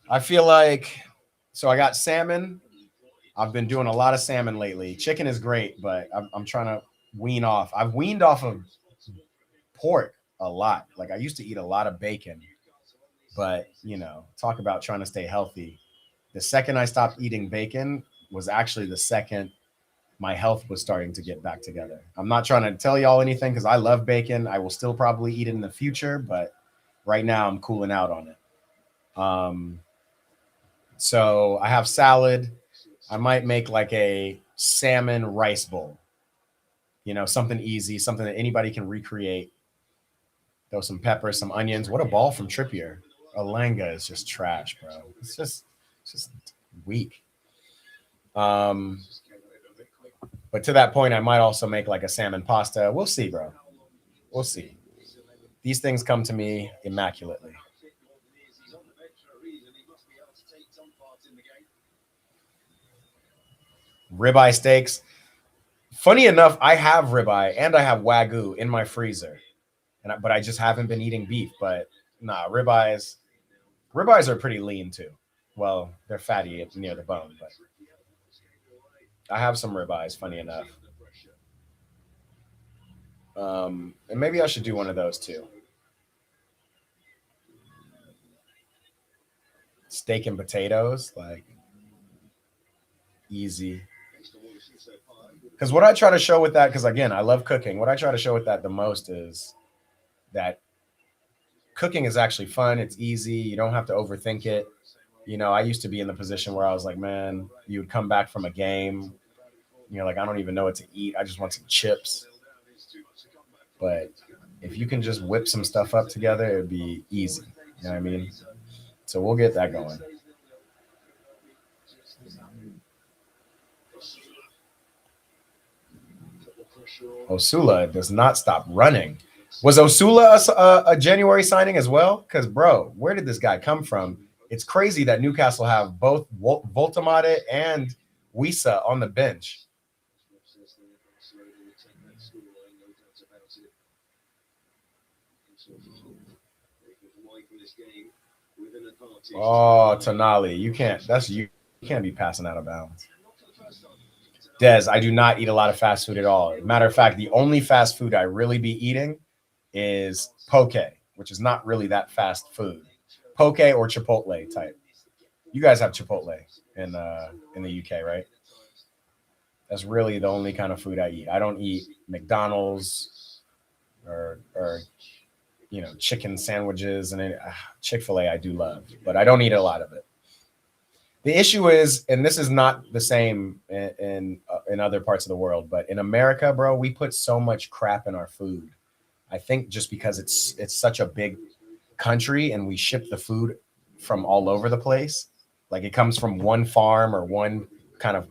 I feel like, so I got salmon. I've been doing a lot of salmon lately. Chicken is great, but I'm trying to wean off. I've weaned off of pork a lot. Like I used to eat a lot of bacon, but you know, talk about trying to stay healthy. The second I stopped eating bacon was actually the second my health was starting to get back together. I'm not trying to tell y'all anything because I love bacon. I will still probably eat it in the future, but right now I'm cooling out on it. So I have salad. I might make like a salmon rice bowl. You know, something easy, something that anybody can recreate. Throw some peppers, some onions. What a ball from Trippier. Elenga is just trash, bro. It's just weak. But to that point, I might also make like a salmon pasta. We'll see, bro. We'll see. These things come to me immaculately. Ribeye steaks. Funny enough, I have ribeye and I have Wagyu in my freezer, but I just haven't been eating beef. But nah, ribeyes are pretty lean too. Well, they're fatty near the bone, but I have some ribeyes. Funny enough, and maybe I should do one of those too. Steak and potatoes, like easy. Because what I try to show with that, because again, I love cooking. What I try to show with that the most is that cooking is actually fun. It's easy. You don't have to overthink it. You know, I used to be in the position where I was like, man, you would come back from a game. You're like, I don't even know what to eat. I just want some chips. But if you can just whip some stuff up together, it'd be easy. You know what I mean? So we'll get that going. Osula does not stop running. Was Osula a January signing as well? Because, bro, where did this guy come from? It's crazy that Newcastle have both Voltamade and Wisa on the bench. Oh, Tonali, you can't. That's you. You can't be passing out of bounds. Dez, I do not eat a lot of fast food at all. Matter of fact, the only fast food I really be eating is poke, which is not really that fast food. Poke or Chipotle type. You guys have Chipotle in the UK, right? That's really the only kind of food I eat. I don't eat McDonald's or chicken sandwiches, and Chick-fil-A I do love, but I don't eat a lot of it. The issue is, and this is not the same in other parts of the world, but in America, bro, we put so much crap in our food. I think just because it's such a big country and we ship the food from all over the place, like it comes from one farm or one kind of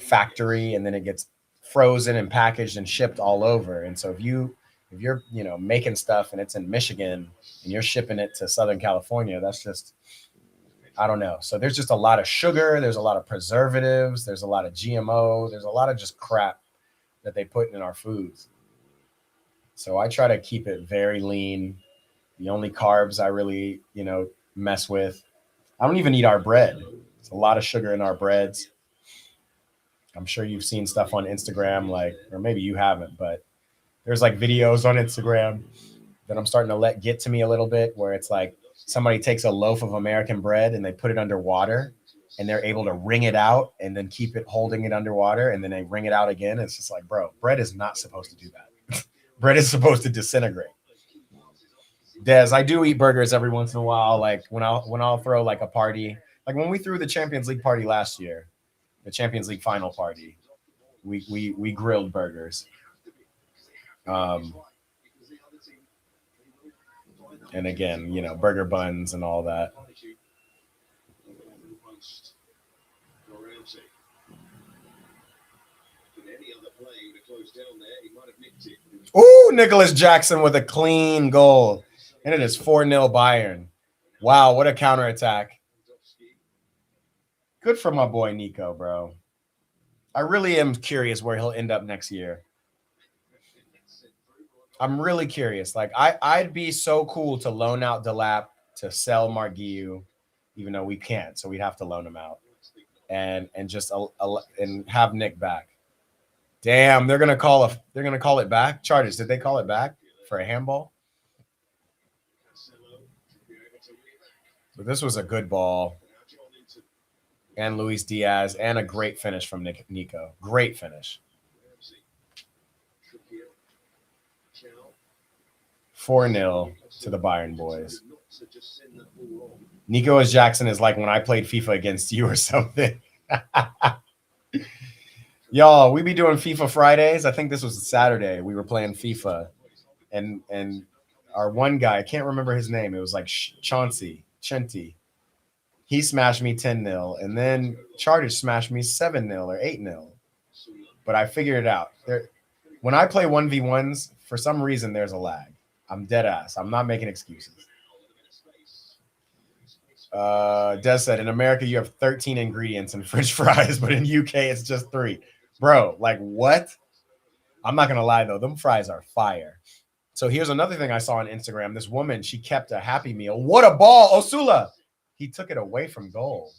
factory, and then it gets frozen and packaged and shipped all over. And so if you're making stuff and it's in Michigan and you're shipping it to Southern California, that's just, I don't know. So there's just a lot of sugar, there's a lot of preservatives, there's a lot of GMO, there's a lot of just crap that they put in our foods. So I try to keep it very lean. The only carbs I really, mess with, I don't even eat our bread. It's a lot of sugar in our breads. I'm sure you've seen stuff on Instagram, or maybe you haven't, but there's videos on Instagram that I'm starting to let get to me a little bit, where it's like somebody takes a loaf of American bread and they put it under water and they're able to wring it out and then keep it holding it underwater, and then they wring it out again. It's just like, bro, bread is not supposed to do that. Bread is supposed to disintegrate. Des, I do eat burgers every once in a while. Like when I'll throw a party, like when we threw the Champions League party last year, the Champions League final party, we grilled burgers. And again, burger buns and all that. Ooh, Nicholas Jackson with a clean goal. And it is 4-0 Bayern. Wow, what a counterattack. Good for my boy Nico, bro. I really am curious where he'll end up next year. I'm really curious. I'd be so cool to loan out Delap, to sell Marguillo, even though we can't, so we'd have to loan him out, and just and have Nick back. Damn, they're gonna call it back. Chargers, did they call it back for a handball? So this was a good ball, and Luis Diaz, and a great finish from Nico. Great finish. 4-0 to the Bayern boys. Nico as Jackson is like when I played FIFA against you or something. Y'all, we be doing FIFA Fridays. I think this was Saturday. We were playing FIFA. And our one guy, I can't remember his name. It was like Chauncey. He smashed me 10-0. And then Chargers smashed me 7-0 or 8-0. But I figured it out. When I play 1v1s, for some reason, there's a lag. I'm dead ass. I'm not making excuses. Des said, in America, you have 13 ingredients in French fries, but in UK, it's just 3. Bro, what? I'm not going to lie, though. Them fries are fire. So here's another thing I saw on Instagram. This woman, she kept a Happy Meal. What a ball. Osula. He took it away from goal.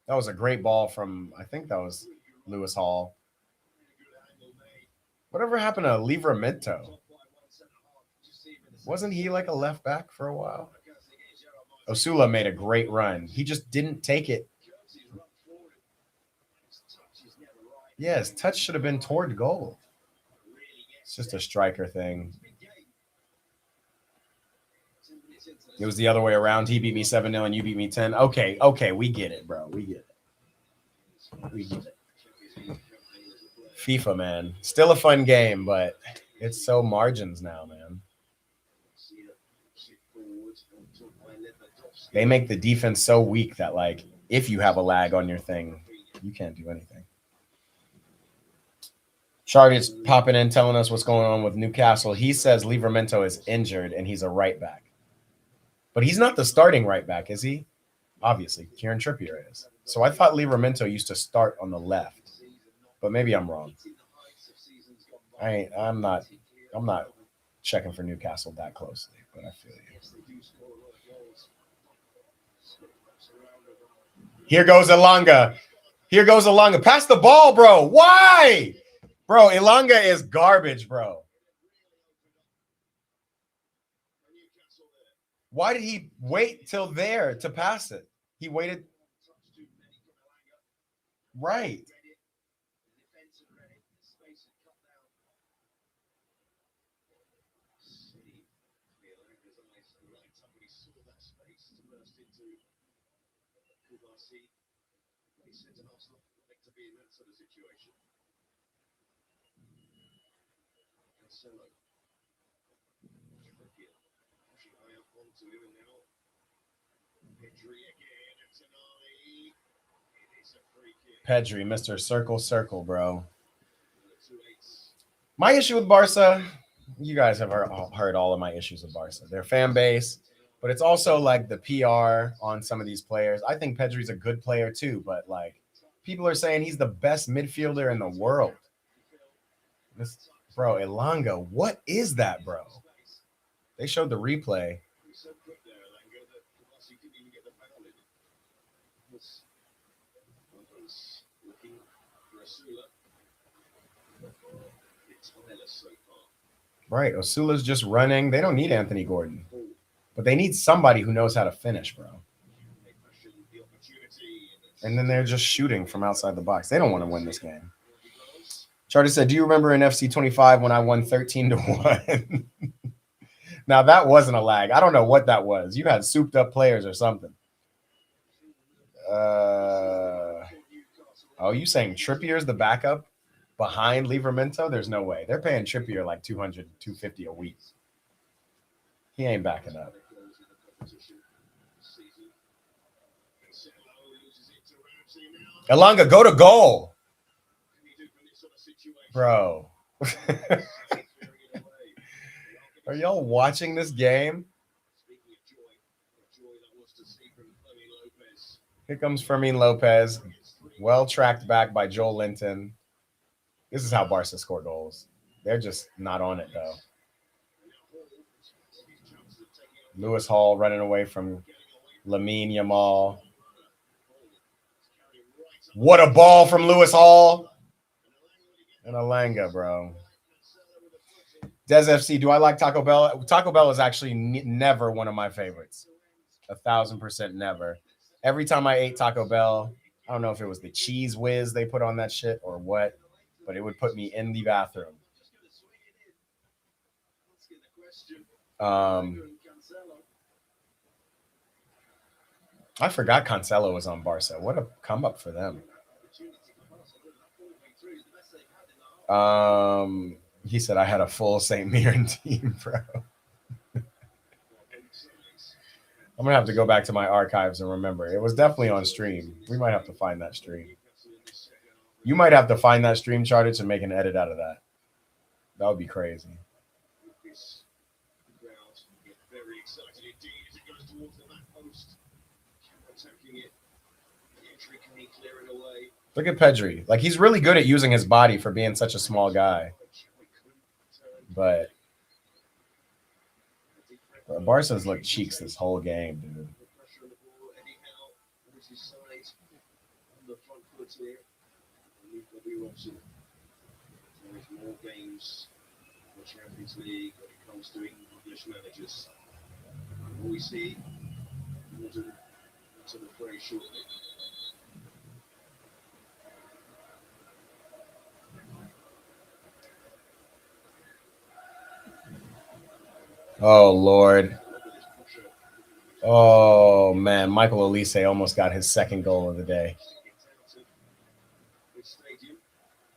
That was a great ball from, I think that was Lewis Hall. Whatever happened to Livramento? Wasn't he like a left back for a while? Osula made a great run. He just didn't take it. Yeah, his touch should have been toward goal. It's just a striker thing. It was the other way around. He beat me 7-0 and you beat me 10. Okay, we get it, bro. We get it. FIFA, man. Still a fun game, but it's so margins now, man. They make the defense so weak that, if you have a lag on your thing, you can't do anything. Chargers popping in, telling us what's going on with Newcastle. He says Livramento is injured and he's a right back. But he's not the starting right back, is he? Obviously, Kieran Trippier is. So I thought Livramento used to start on the left. But maybe I'm wrong. I'm not checking for Newcastle that closely. but I feel you. Yes, they do score a lot of goals. Here goes Elanga. Here goes Elanga. Pass the ball, bro. Why? Bro, Elanga is garbage, bro. Why did he wait till there to pass it? He waited. Right. Pedri, Mr. Circle, bro. My issue with Barca, you guys have heard all of my issues with Barca. Their fan base, but it's also like the PR on some of these players. I think Pedri's a good player too, but like people are saying he's the best midfielder in the world. Bro, Elanga, what is that, bro? They showed the replay. Right, Osula's just running. They don't need Anthony Gordon, but they need somebody who knows how to finish, bro. And then they're just shooting from outside the box. They don't want to win this game. Charter said, do you remember in FC 25 when I won 13-1? Now, that wasn't a lag. I don't know what that was. You had souped up players or something. Oh, you saying Trippier's the backup behind Livramento? There's no way. They're paying Trippier like $200, $250 a week. He ain't backing up. Elanga, go to goal. Bro. Are y'all watching this game? Here comes Fermin Lopez. Well tracked back by Joel Linton. This is how Barca score goals. They're just not on it, though. Lewis Hall running away from Lamine Yamal. What a ball from Lewis Hall. And Elanga, bro. Des FC, do I like Taco Bell? Taco Bell is actually never one of my favorites. 1,000% never. Every time I ate Taco Bell, I don't know if it was the cheese whiz they put on that shit or what, but it would put me in the bathroom. I forgot Cancelo was on Barca. What a come up for them. He said I had a full St. Mirren team, bro. I'm going to have to go back to my archives and remember. It was definitely on stream. We might have to find that stream. You might have to find that stream, Charter, to make an edit out of that. That would be crazy. Look at Pedri. Like, he's really good at using his body for being such a small guy. But Barca's looked cheeks this whole game, dude. More games for Champions League when it comes to English managers. We see into the very shortly. Oh, Lord. Oh, man. Michael Olise almost got his second goal of the day.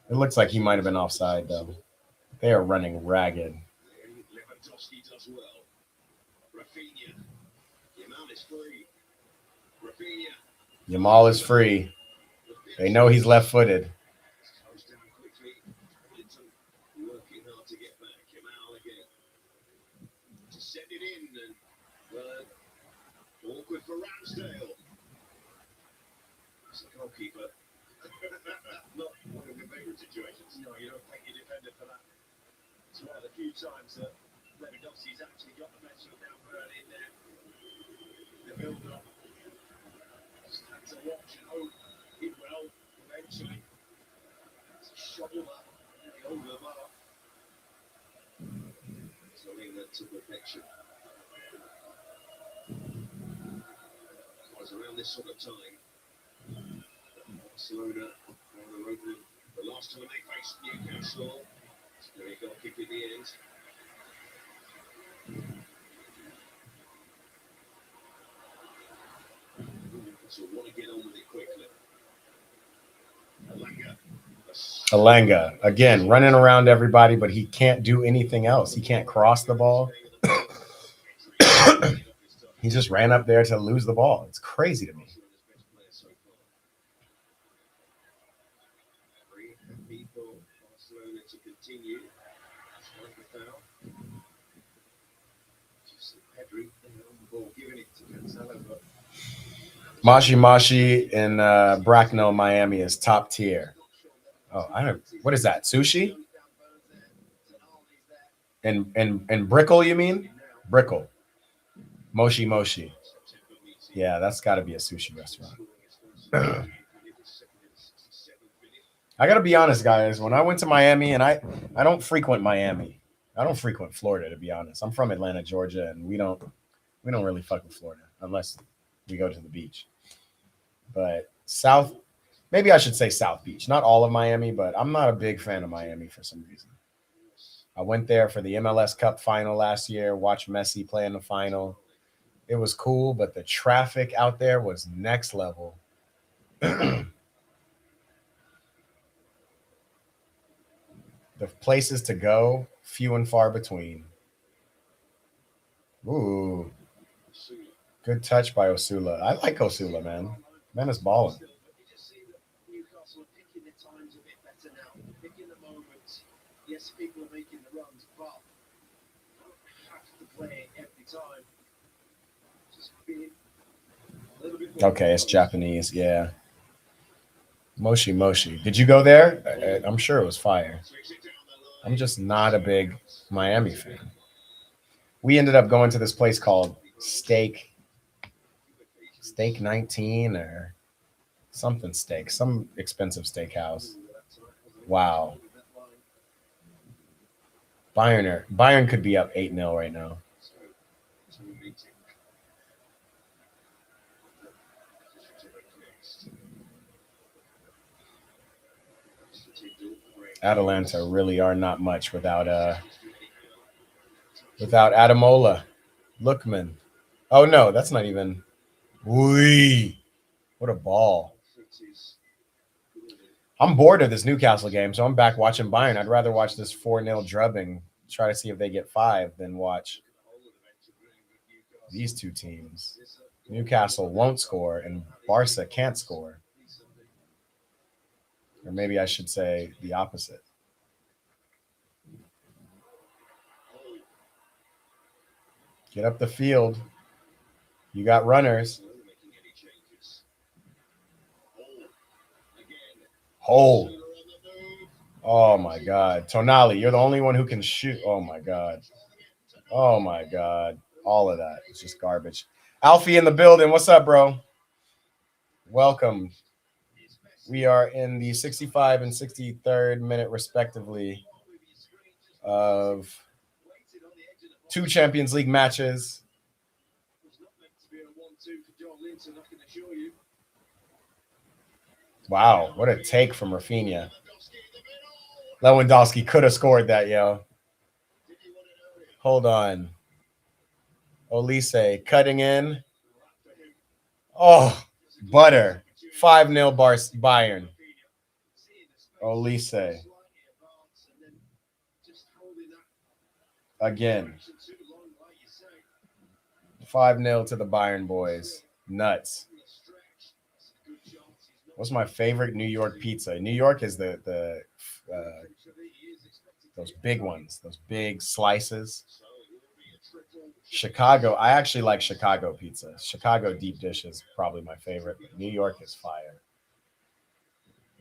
It looks like he might have been offside, though. They are running ragged. Yamal is free. They know he's left-footed. Awkward for Ramsdale. It's the goalkeeper. Not one of your favourite situations. No, you don't thank your defender for that. It's one of the few times that Lewandowski's actually got the better of that burn in there. The build-up. Just had to watch and hope it will eventually. It's a shovel that the older bar. Something that to perfection. It was around this sort of time. Barcelona on the road. The last time they faced Newcastle. Very goal kick in the end. So want to get on with it quickly. Alanga, again, running around everybody, but he can't do anything else. He can't cross the ball. He just ran up there to lose the ball. It's crazy to me. Mashi in Bracknell, Miami is top tier. Oh, I don't. What is that? Sushi? And Brickle, you mean? Brickle. Moshi. Yeah, that's got to be a sushi restaurant. I got to be honest, guys. When I went to Miami, and I don't frequent Miami. I don't frequent Florida, to be honest. I'm from Atlanta, Georgia, and we don't really fuck with Florida unless we go to the beach. But maybe I should say South Beach. Not all of Miami, but I'm not a big fan of Miami for some reason. I went there for the MLS Cup final last year, watched Messi play in the final. It was cool, but the traffic out there was next level. The places to go, few and far between. Ooh. Good touch by Osula. I like Osula, man. Man is balling. Newcastle are picking their times a bit better now. Picking the moments. Yes, people are making the runs, but don't have to play it every time. Just be a little bit more. Okay, it's Japanese. Yeah. Moshi. Did you go there? I'm sure it was fire. I'm just not a big Miami fan. We ended up going to this place called Steak 19 or something steak, some expensive steakhouse. Wow. Bayern could be up 8-0 right now. Atalanta really are not much without Adamola. Lookman. Oh no, that's not even. Wee. What a ball. I'm bored of this Newcastle game, so I'm back watching Bayern. I'd rather watch this 4-0 drubbing, try to see if they get 5, than watch these two teams. Newcastle won't score, and Barca can't score. Or maybe I should say the opposite. Get up the field. You got runners. Hole. Oh, my God. Tonali, you're the only one who can shoot. Oh, my God. Oh, my God. All of that. It's just garbage. Alfie in the building. What's up, bro? Welcome. We are in the 65 and 63rd minute, respectively, of 2 Champions League matches. Wow, what a take from Rafinha. Lewandowski could have scored that, yo. Hold on. Olise cutting in. Oh, butter. 5-0 Bayern. Olise. Again. 5-0 to the Bayern boys. Nuts. What's my favorite New York pizza? New York is the those big ones, those big slices. Chicago, I actually like Chicago pizza. Chicago deep dish is probably my favorite, but New York is fire.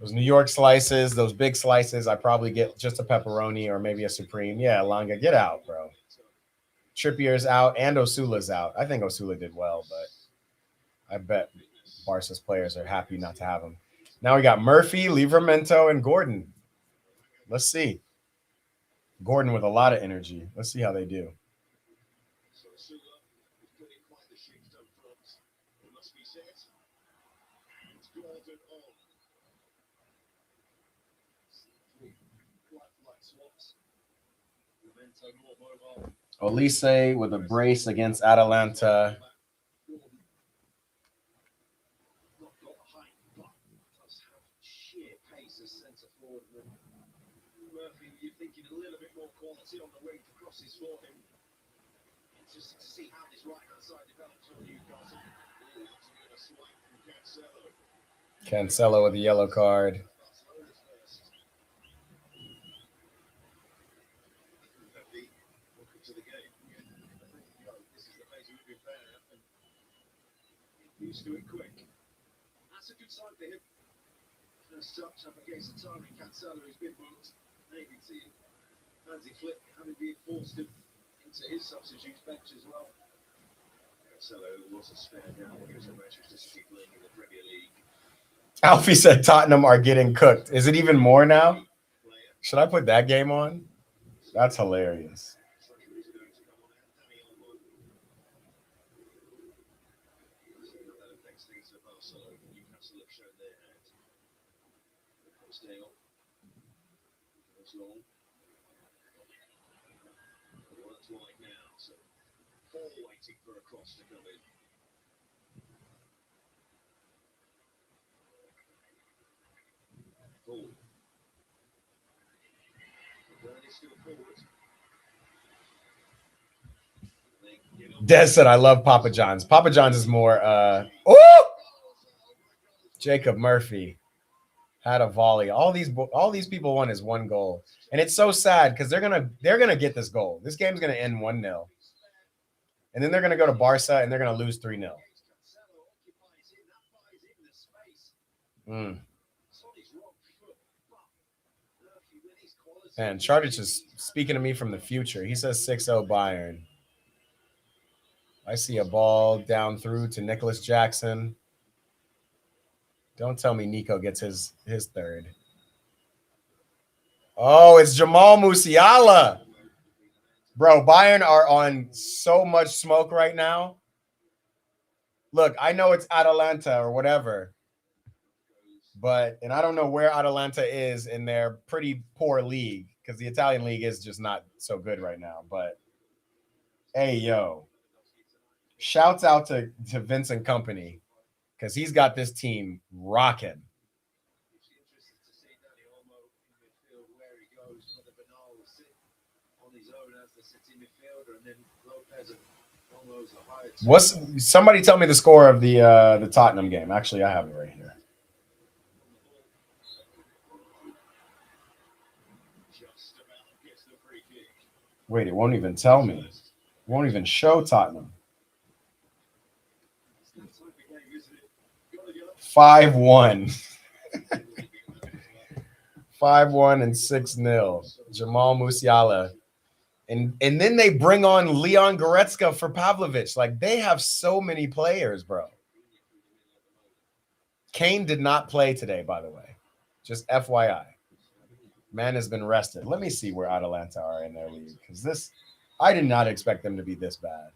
Those New York slices, those big slices, I probably get just a pepperoni or maybe a supreme. Yeah, Langa, get out, bro. Trippier's out and Osula's out. I think Osula did well, but I bet Barca's players are happy not to have him. Now we got Murphy, Livramento, and Gordon. Let's see. Gordon with a lot of energy. Let's see how they do. So Sula is putting quite the shift up front. It must be said. It's Gordon on. Quite like swaps. Memento more mobile. Olise with a brace against Atalanta. Not got the height, but does have sheer pace as centre forward. Murphy, you're thinking a little bit more quality on the wing for crosses for him. Interesting to see how this right hand side develops for Newcastle. That's a bit of a swipe from Cancelo. Cancelo with a yellow card. Barcelona's first. Murphy, welcome to the game. This is the phase we've been playing at, and used to it quick. That's a good sign for him. First touch up against the timing. Cancelo has been booked. Maybe to Hansi Flick having been forced into his substitutes bench as well. Cancelo wasn't spared now when he was at Manchester City playing in the Premier League. Alfie said Tottenham are getting cooked. Is it even more now? Should I put that game on? That's hilarious. Newcastle have shown their hand. Stale. It's long. Well, that's wide now. So, Paul waiting for a cross to come in. Paul. Burnley still forward. Des said, I love Papa John's. Papa John's is more, oh! Jacob Murphy had a volley. All these people won is one goal. And it's so sad because they're gonna get this goal. This game's gonna end 1-0. And then they're gonna go to Barca and they're gonna lose 3-0. And Chardich is speaking to me from the future. He says 6-0 Bayern. I see a ball down through to Nicholas Jackson. Don't tell me Nico gets his third. Oh, it's Jamal Musiala. Bro, Bayern are on so much smoke right now. Look, I know it's Atalanta or whatever. And I don't know where Atalanta is in their pretty poor league because the Italian league is just not so good right now. But, hey, yo. Shouts out to Vincent Kompany because he's got this team rocking. Somebody tell me the score of the Tottenham game? Actually, I have it right here. Wait, it won't even tell me. It won't even show Tottenham. 5-1. 5-1 and 6-0. Jamal Musiala. And then they bring on Leon Goretzka for Pavlovic. Like, they have so many players, bro. Kane did not play today, by the way. Just FYI. Man has been rested. Let me see where Atalanta are in their league. Because I did not expect them to be this bad.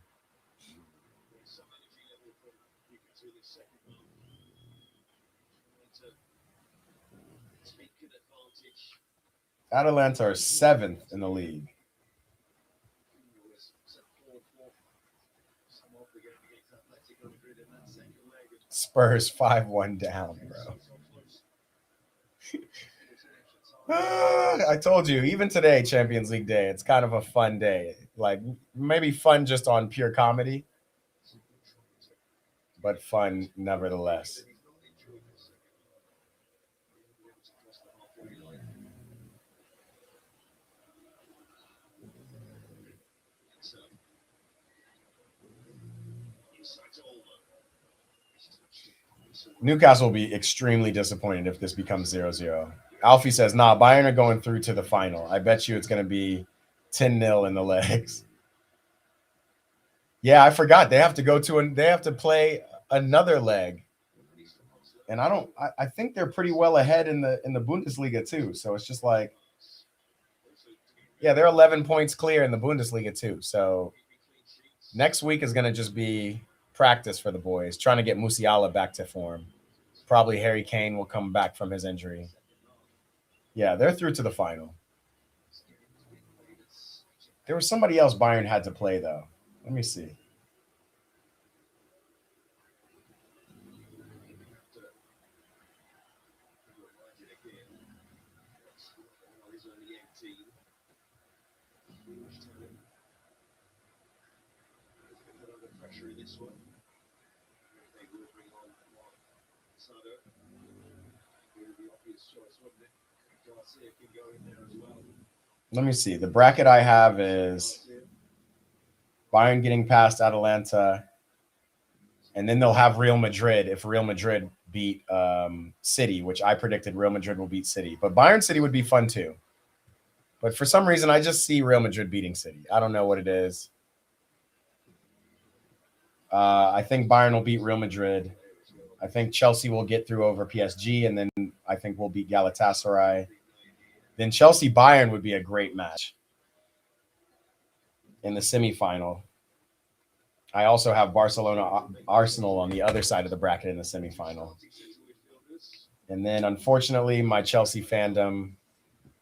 Atalanta are 7th in the league. Spurs 5-1 down, bro. I told you, even today, Champions League Day, it's kind of a fun day. Like, maybe fun just on pure comedy, but fun nevertheless. Newcastle will be extremely disappointed if this becomes 0-0. Alfie says, nah, Bayern are going through to the final. I bet you it's going to be 10-0 in the legs. Yeah, I forgot. They have to go to they have to play another leg. And I think they're pretty well ahead in the Bundesliga too. So it's just like, yeah, they're 11 points clear in the Bundesliga too. So next week is going to just be practice for the boys, trying to get Musiala back to form. Probably Harry Kane will come back from his injury. Yeah, they're through to the final. There was somebody else Bayern had to play, though. Let me see. Let me see. The bracket I have is Bayern getting past Atalanta, and then they'll have Real Madrid if Real Madrid beat City, which I predicted Real Madrid will beat City. But Bayern City would be fun too. But for some reason, I just see Real Madrid beating City. I don't know what it is. I think Bayern will beat Real Madrid. I think Chelsea will get through over PSG, and then I think we'll beat Galatasaray. Then Chelsea-Bayern would be a great match in the semifinal. I also have Barcelona-Arsenal on the other side of the bracket in the semifinal. And then, unfortunately, my Chelsea fandom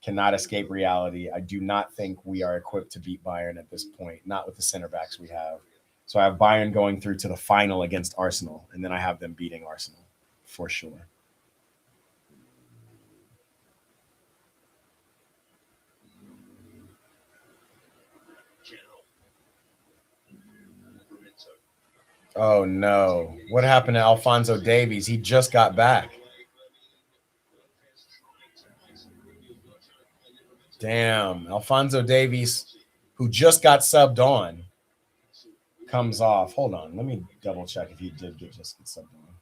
cannot escape reality. I do not think we are equipped to beat Bayern at this point, not with the center backs we have. So I have Bayern going through to the final against Arsenal, and then I have them beating Arsenal for sure. Oh, no. What happened to Alphonso Davies? He just got back. Damn. Alphonso Davies, who just got subbed on, comes off. Hold on. Let me double check if he did just get subbed on.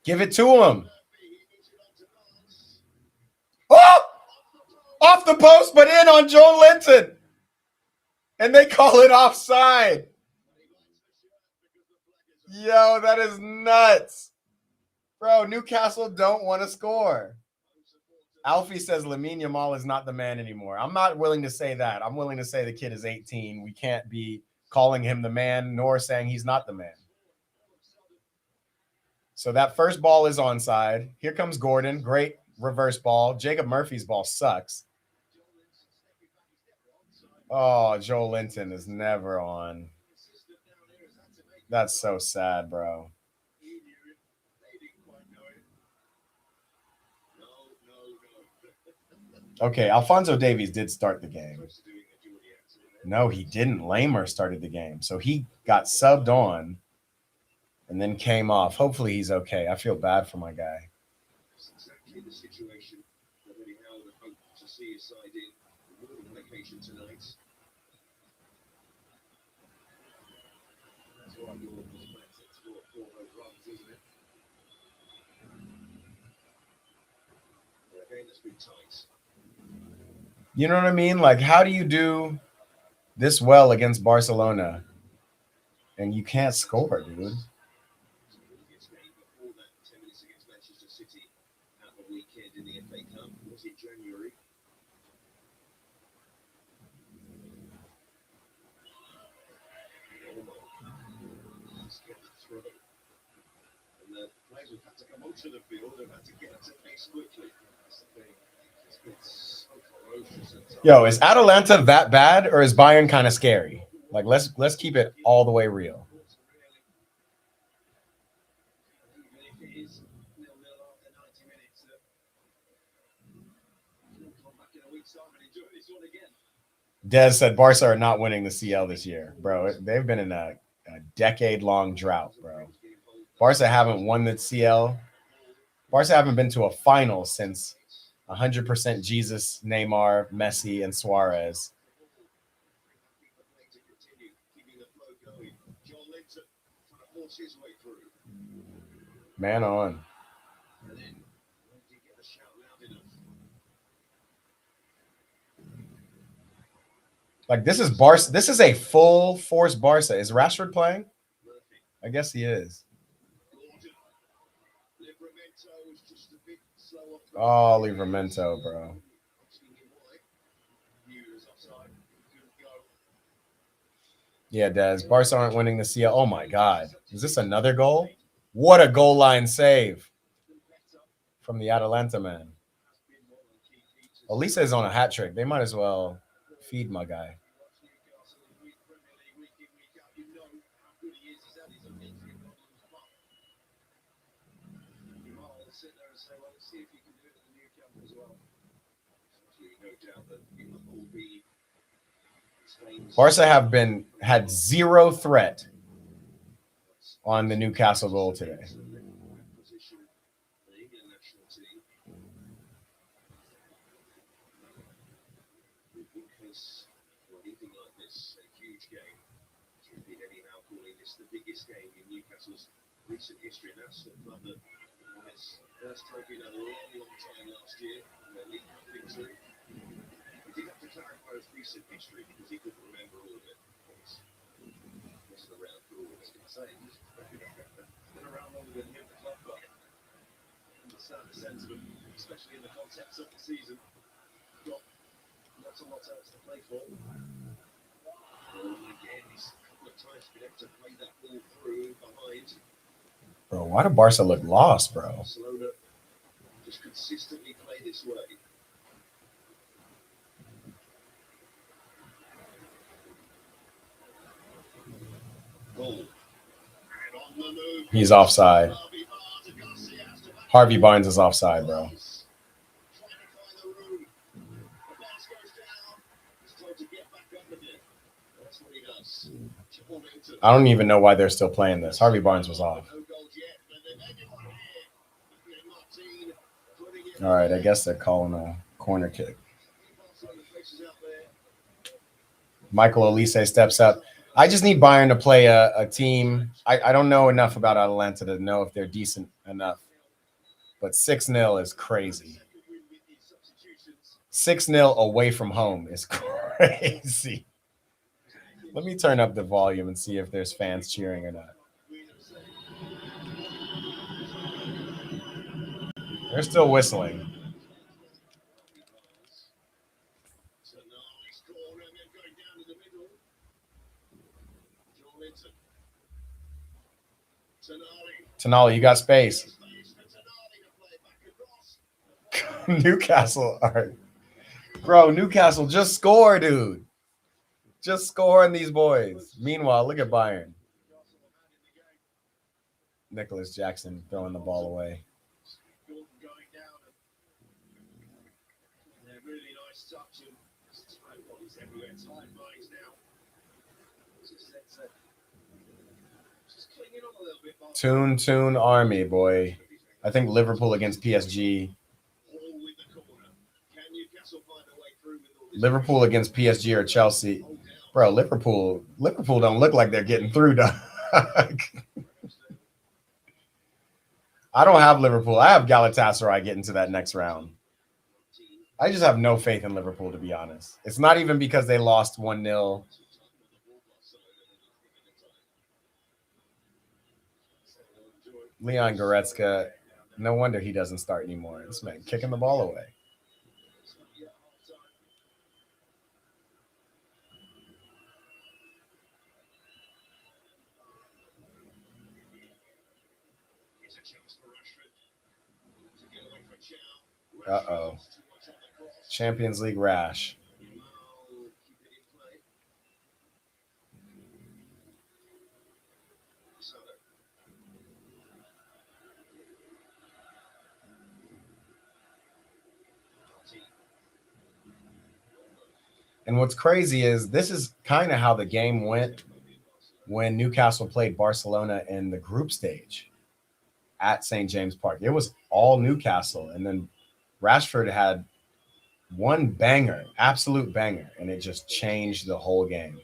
Give it to him. Oh! Off the post, but in on Joel Linton. And they call it offside. Yo, that is nuts. Bro, Newcastle don't want to score. Alfie says Lamine Yamal is not the man anymore. I'm not willing to say that. I'm willing to say the kid is 18. We can't be calling him the man nor saying he's not the man. So that first ball is onside. Here comes Gordon. Great reverse ball. Jacob Murphy's ball sucks. Oh, Joel Linton is never on. That's so sad, bro. Okay, Alphonso Davies did start the game. No, he didn't. Lamer started the game. So he got subbed on and then came off. Hopefully he's okay. I feel bad for my guy. Exactly the situation that Eddie Howe would hope to see his side in on vacation tonight. That's why you're for those runs, isn't it? Again, it's been tight. You know what I mean? Like, how do you do this well against Barcelona and you can't score, dude? Yo, is Atalanta that bad or is Bayern kind of scary? Like, let's keep it all the way real. Dez said Barca are not winning the CL this year, bro. They've been in a decade-long drought, bro. Barca haven't won the CL. Barca haven't been to a final since 100% Jesus, Neymar, Messi, and Suarez. Man on. Like this is Barca. This is a full force Barca. Is Rashford playing? I guess he is. Oh, Livramento, bro. Yeah, Des. Barca aren't winning the CL. Oh my God. Is this another goal? What a goal line save from the Atalanta man. Elisa is on a hat trick. They might as well feed my guy. Barca have had zero threat on the Newcastle goal today. The biggest game in Newcastle's recent history, and that's the club that won its first trophy in a long time last year. Their league victory. He did have to clarify his recent history because he couldn't remember all of it. He wasn't around for all of it. Been around longer than him, the club, but understand the sentiment, especially in the context of the season. Got lots and lots else to play for. Again, he's times to be able to play that ball through behind. Bro, why do Barca look lost, bro? Barcelona just consistently play this way. Goal. He's offside. Harvey Barnes is offside, bro. I don't even know why they're still playing this. Harvey Barnes was off. All right, I guess they're calling a corner kick. Michael Olise steps up. I just need Bayern to play a team. I don't know enough about Atalanta to know if they're decent enough. But 6-0 is crazy. 6-0 away from home is crazy. Let me turn up the volume and see if there's fans cheering or not. They're still whistling. Tonali, you got space. Newcastle. All right. Bro, Newcastle, just score, dude. Just score on these boys. Meanwhile, look at Bayern. Nicholas Jackson throwing the ball away. Tune Army, boy. I think Liverpool against PSG. Liverpool against PSG or Chelsea. Bro, Liverpool don't look like they're getting through, dog. I don't have Liverpool. I have Galatasaray getting to that next round. I just have no faith in Liverpool, to be honest. It's not even because they lost 1-0. Leon Goretzka, no wonder he doesn't start anymore. This man kicking the ball away. Uh-oh. Champions League rash. And what's crazy is this is kind of how the game went when Newcastle played Barcelona in the group stage at St. James Park. It was all Newcastle, and then Rashford had one banger, absolute banger, and it just changed the whole game.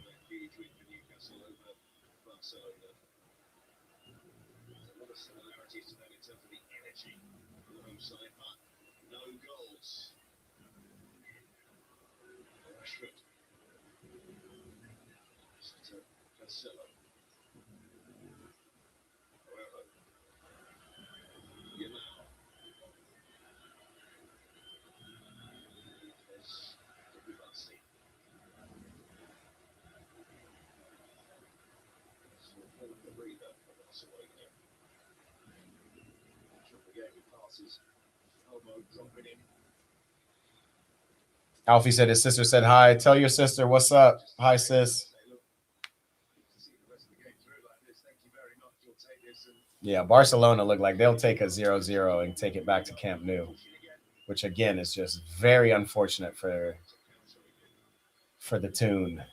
Cancelo. However, you know, there's the Gulassi. So we'll the breather for Barcelona. Triple game passes. Elbow dropping in. Alfie said his sister said hi. Tell your sister what's up. Hi, sis. Yeah, Barcelona look like they'll take a 0-0 and take it back to Camp Nou, which again is just very unfortunate for the tune.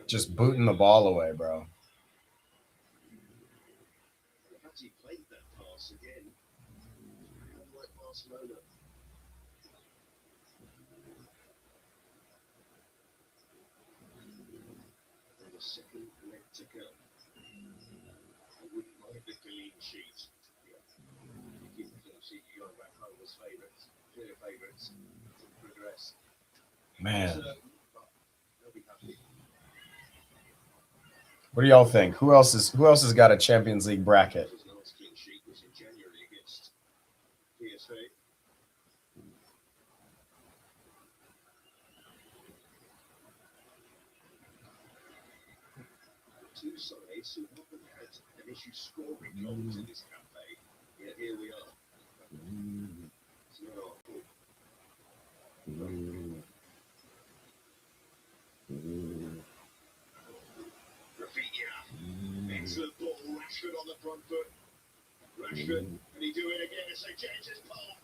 Just booting the ball away, bro. He played that pass again. Unlike Barcelona. And the second leg to go. I wouldn't mind the clean sheet. Yeah. You keep the clean sheet, you go back home as favourites, clear favourites to progress. Man. They'll be happy. What do y'all think? Who else has got a Champions League bracket? His last clean sheet was in January against PSV. Two sides who haven't had an issue scoring goals in this campaign, yet here we are. It's not our fault. Rafinha. Excellent ball. Rashford on the front foot. Rashford. Can he do it again at St James's Park?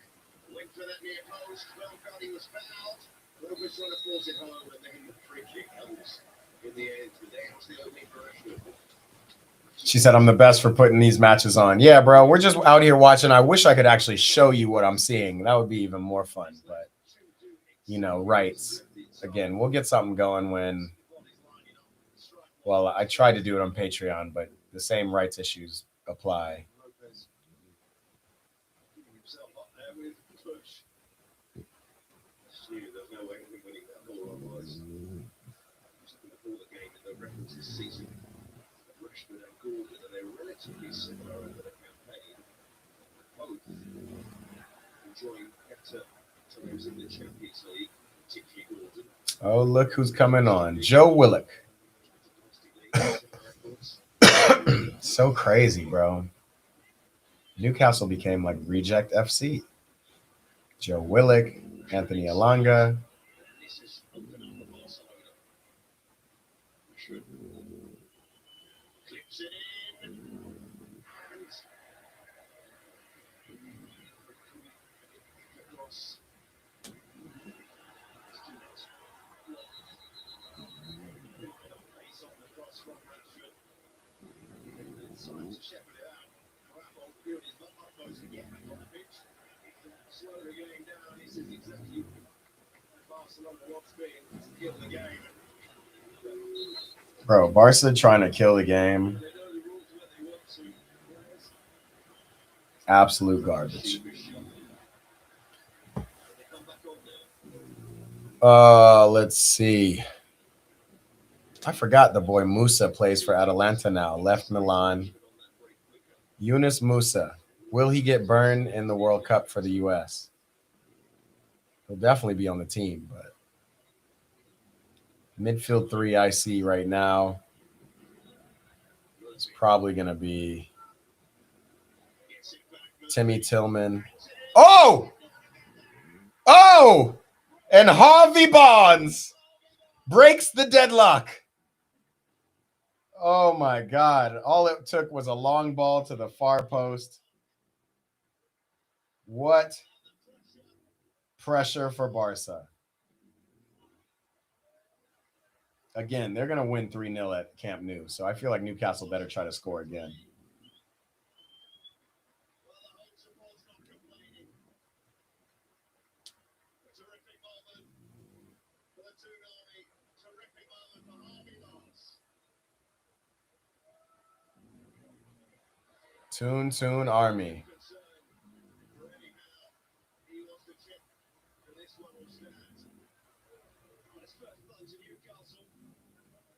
Went for that near post. Well felt he was fouled. Lopez trying to force it home, and then the free kick comes in the end. But that's the only for Rashford. She said, I'm the best for putting these matches on. Yeah, bro, we're just out here watching. I wish I could actually show you what I'm seeing. That would be even more fun. But, you know, rights. Again, we'll get something going when, well, I tried to do it on Patreon, but the same rights issues apply. Lopez giving himself up there with push. There's no way of winning that ball otherwise. Just going to call the game in the records this season. Rashford and Gordon, and they're relatively similar over the campaign. Both enjoying better times in the Champions League, particularly Gordon. Oh, look who's coming on. Joe Willock. So crazy, bro. Newcastle became like reject FC. Joe Willock, Anthony Alanga. This is open up for Barcelona. Rashford clips it in. And across. Pace on the cross from Rashford. Trying to shepherd it out. Well, field is not up close to get back on the pitch. Slowly going down. This is exactly Barcelona wants being to kill the game. Bro, Barca trying to kill the game. They know the rules where they want to. Absolute garbage. They come back on now. Let's see. I forgot the boy Musa plays for Atalanta now. Left Milan. Yunus Musa. Will he get burned in the World Cup for the U.S.? He'll definitely be on the team, but midfield three I see right now is probably going to be Timmy Tillman. Oh! Oh! And Harvey Barnes breaks the deadlock. Oh, my God. All it took was a long ball to the far post. What pressure for Barca. Again, they're going to win 3-0 at Camp Nou, so I feel like Newcastle better try to score again. Toon Army. This one will stand. On his first blow to Newcastle.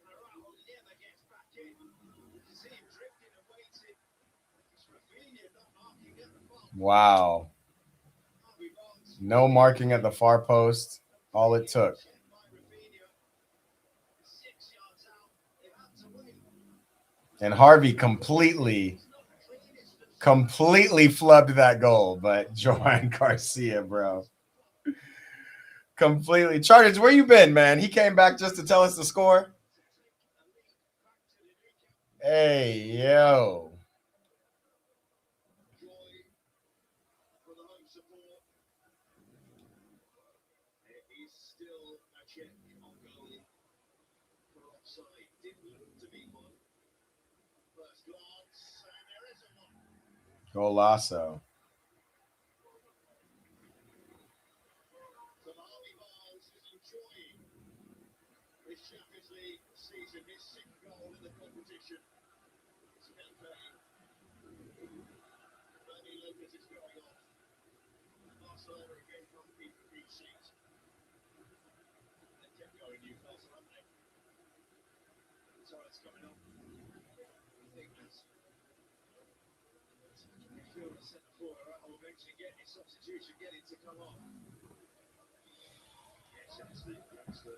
Araujo never gets back in. See him drifting and waiting. It's Rafinha not marking at the far. Wow. No marking at the far post. All it took. And Harvey completely flubbed that goal. But Johan Garcia, bro. Completely. Chargers, where you been, man? He came back just to tell us the score. Hey, yo. Golasso.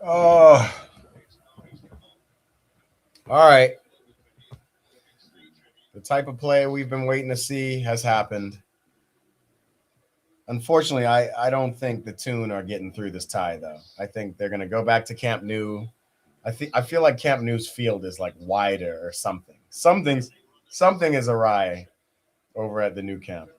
Oh. All right. The type of play we've been waiting to see has happened. Unfortunately, I don't think the Toon are getting through this tie, though. I think they're going to go back to Camp Nou. I feel like Camp Nou's field is like wider or something. Something is awry over at the new camp.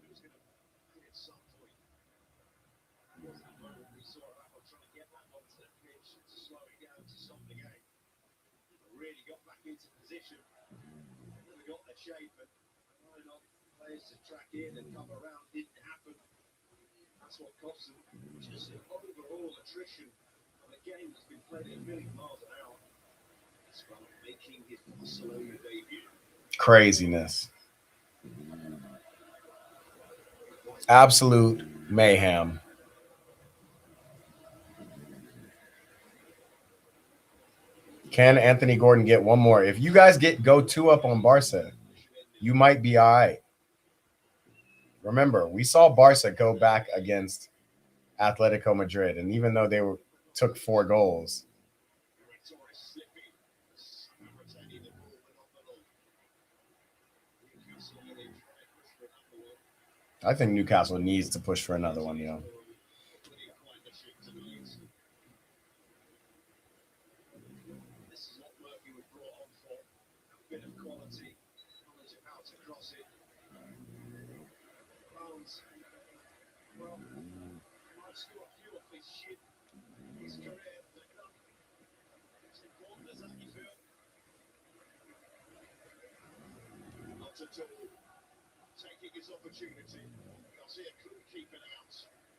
That's what cost them. Just an overall attrition of a game that's been played at a million miles an hour. It's from making his Barcelona debut. Craziness. Absolute mayhem. Can Anthony Gordon get one more? If you guys go 2-up on Barca, you might be all right. Remember, we saw Barca go back against Atletico Madrid, and even though they took 4 goals, I think Newcastle needs to push for another one, yo. Taking his opportunity. Garcia couldn't keep it out.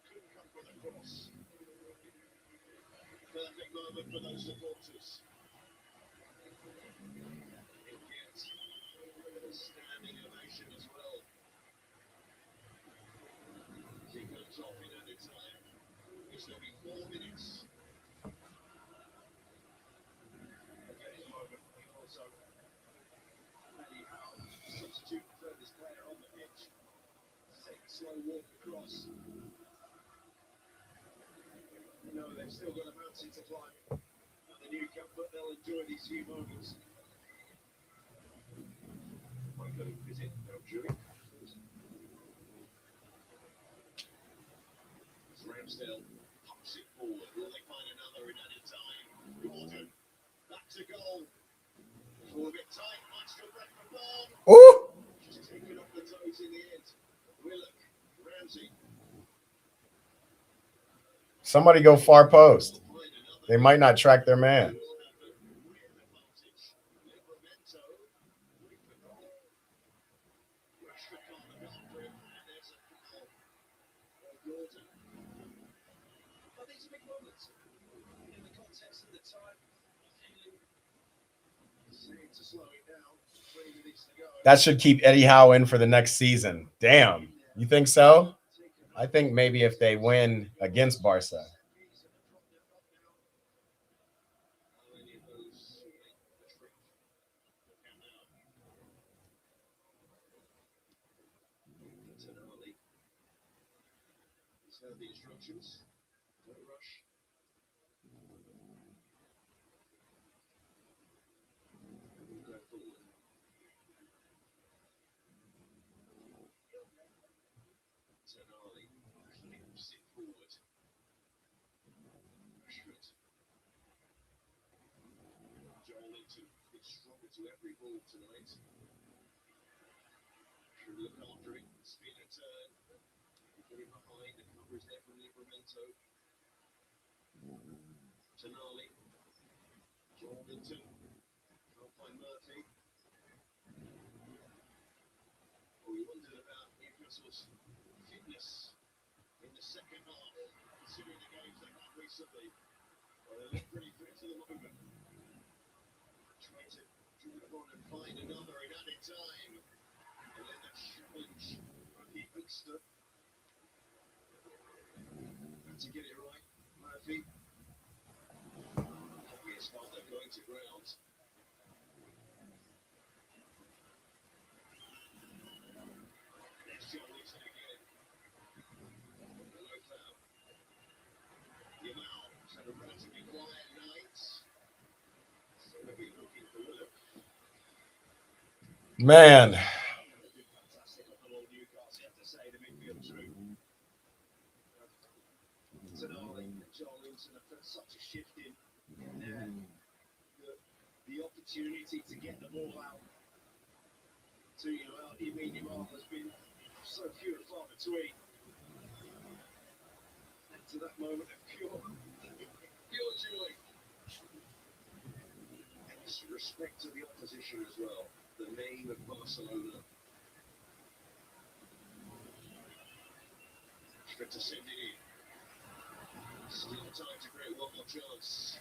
Couldn't come from the cross. Perfect moment for those supporters. He'll get a standing ovation as well. He comes off in any time. It's going to be 4 minutes. Okay, his moment. He also substitute the furthest player on the pitch. Take a slow walk across. No, they've still got a mountain to climb. And the new camp, but they'll enjoy these few moments. Might go visit Belgium. Ramsdale pumps it forward. Will they find another in added time? Gordon, that's a goal. For a bit tight, much to break the ball. Ooh! Just taking off the toes in the end. Willock, Ramsey. Somebody go far post. They might not track their man. That should keep Eddie Howe in for the next season. Damn. You think so? I think maybe if they win against Barca. The instructions. No rush. Go forward. Tonali flips it forward. Rashford. Joelinton is stronger to every ball tonight. Should look after it. Spin a turn. Get it behind. The cover is there from Livramento. Tonali. Joelinton. Can't find Murphy. Oh, we wondered about Newcastle's fitness in the second half, considering the games they've had recently. Well, they look pretty fit to the moment. Trying to drive on and find another in added time. And then the challenge from the youngster. Had to get it right, Murphy. Obvious fault they're going to ground. There's Joelinton again. No foul. Yamal had a relatively quiet night. So maybe looking for Willem. Man, Fantastic off the ball, Newcastle, you have to say, the midfield too. Tonali and Joelinton have put such a shift in there. The opportunity to get the ball out to Yamal has been so few and far between. And to that moment of pure joy. And respect to the opposition as well. The name of Barcelona. Straight to send it in. Still time to create one more chance.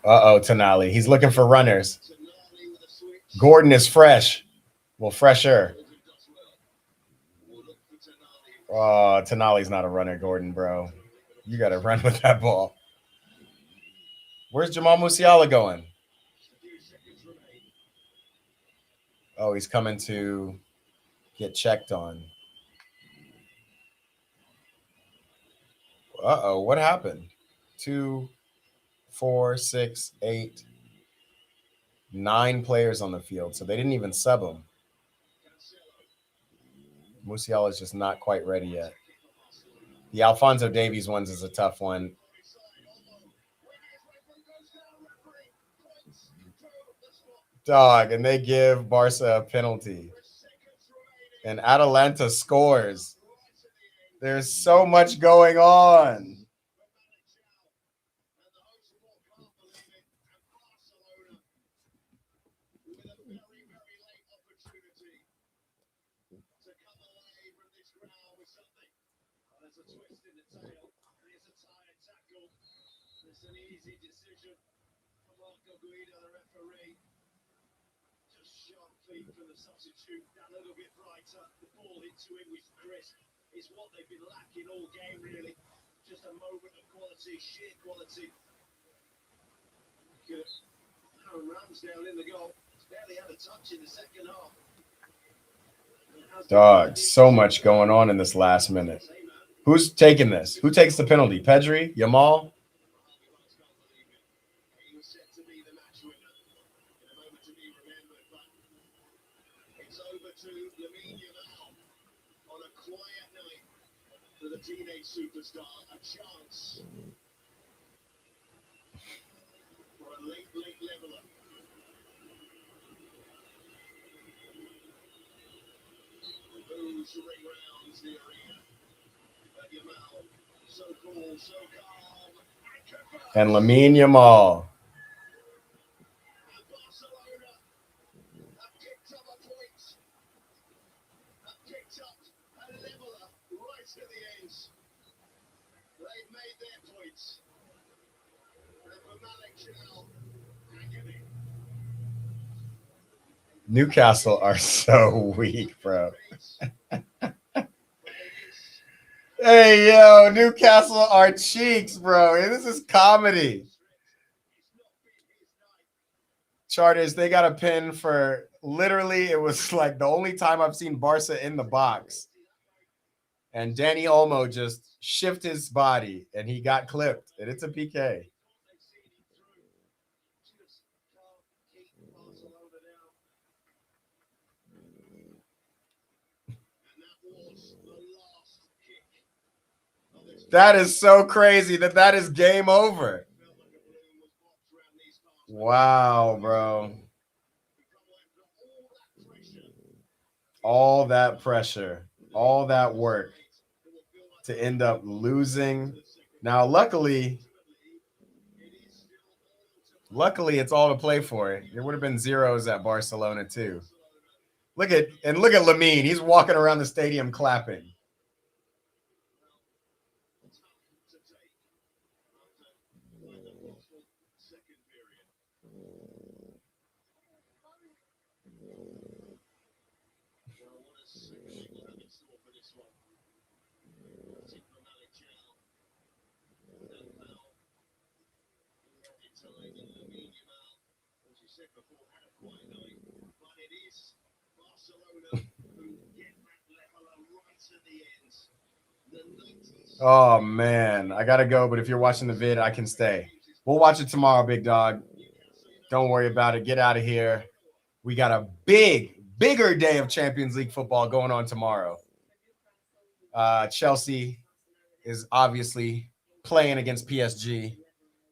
uh-oh, Tonali. He's looking for runners. Tonali with a switch. Gordon is fresh. Well, fresher. Does well. We'll look for Tonali. Oh, Tonali's not a runner, Gordon, bro. You got to run with that ball. Where's Jamal Musiala going? A few seconds remain. Oh, he's coming to get checked on. Uh-oh, what happened? 2, 4, 6, 8, 9 players on the field, so they didn't even sub him. Musiala is just not quite ready yet. The Alphonso Davies ones is a tough one. Dog, and they give Barca a penalty. And Atalanta scores. There's so much going on. It's an easy decision for Marco Guida, the referee. Just sharp feet for the substitute, a little bit brighter. The ball into him with crisp. It's what they've been lacking all game, really. Just a moment of quality, sheer quality. Good. Aaron Ramsdale in the goal. He's barely had a touch in the second half. Dog, so much going on in this last minute. Who's taking this? Who takes the penalty? Pedri? Yamal? He was set to be the match winner in a moment to be remembered, but it's over to Lamine Yamal on a quiet night for the teenage superstar. A chance for a late leveler. The boos ring rounds the arena. But Yamal, so cool, so calm. And Lamine Yamal. Barcelona have picked up a point. Have picked up a leveler right at the end. They've made their points. And for Malik Chal, agony. Newcastle are so weak, bro. Hey, yo, Newcastle are cheeks, bro. Hey, this is comedy. Charters, they got a pin for literally, it was like the only time I've seen Barca in the box. And Danny Olmo just shifted his body and he got clipped. And it's a PK. That is so crazy that is game over. Wow, bro. All that pressure, all that work to end up losing. Now, luckily, it's all to play for it. There would have been zeros at Barcelona too. Look at Lamine. He's walking around the stadium clapping. Oh man, I gotta go. But if you're watching the vid, I can stay. We'll watch it tomorrow, big dog. Don't worry about it. Get out of here. We got a bigger day of Champions League football going on tomorrow. Chelsea is obviously playing against PSG.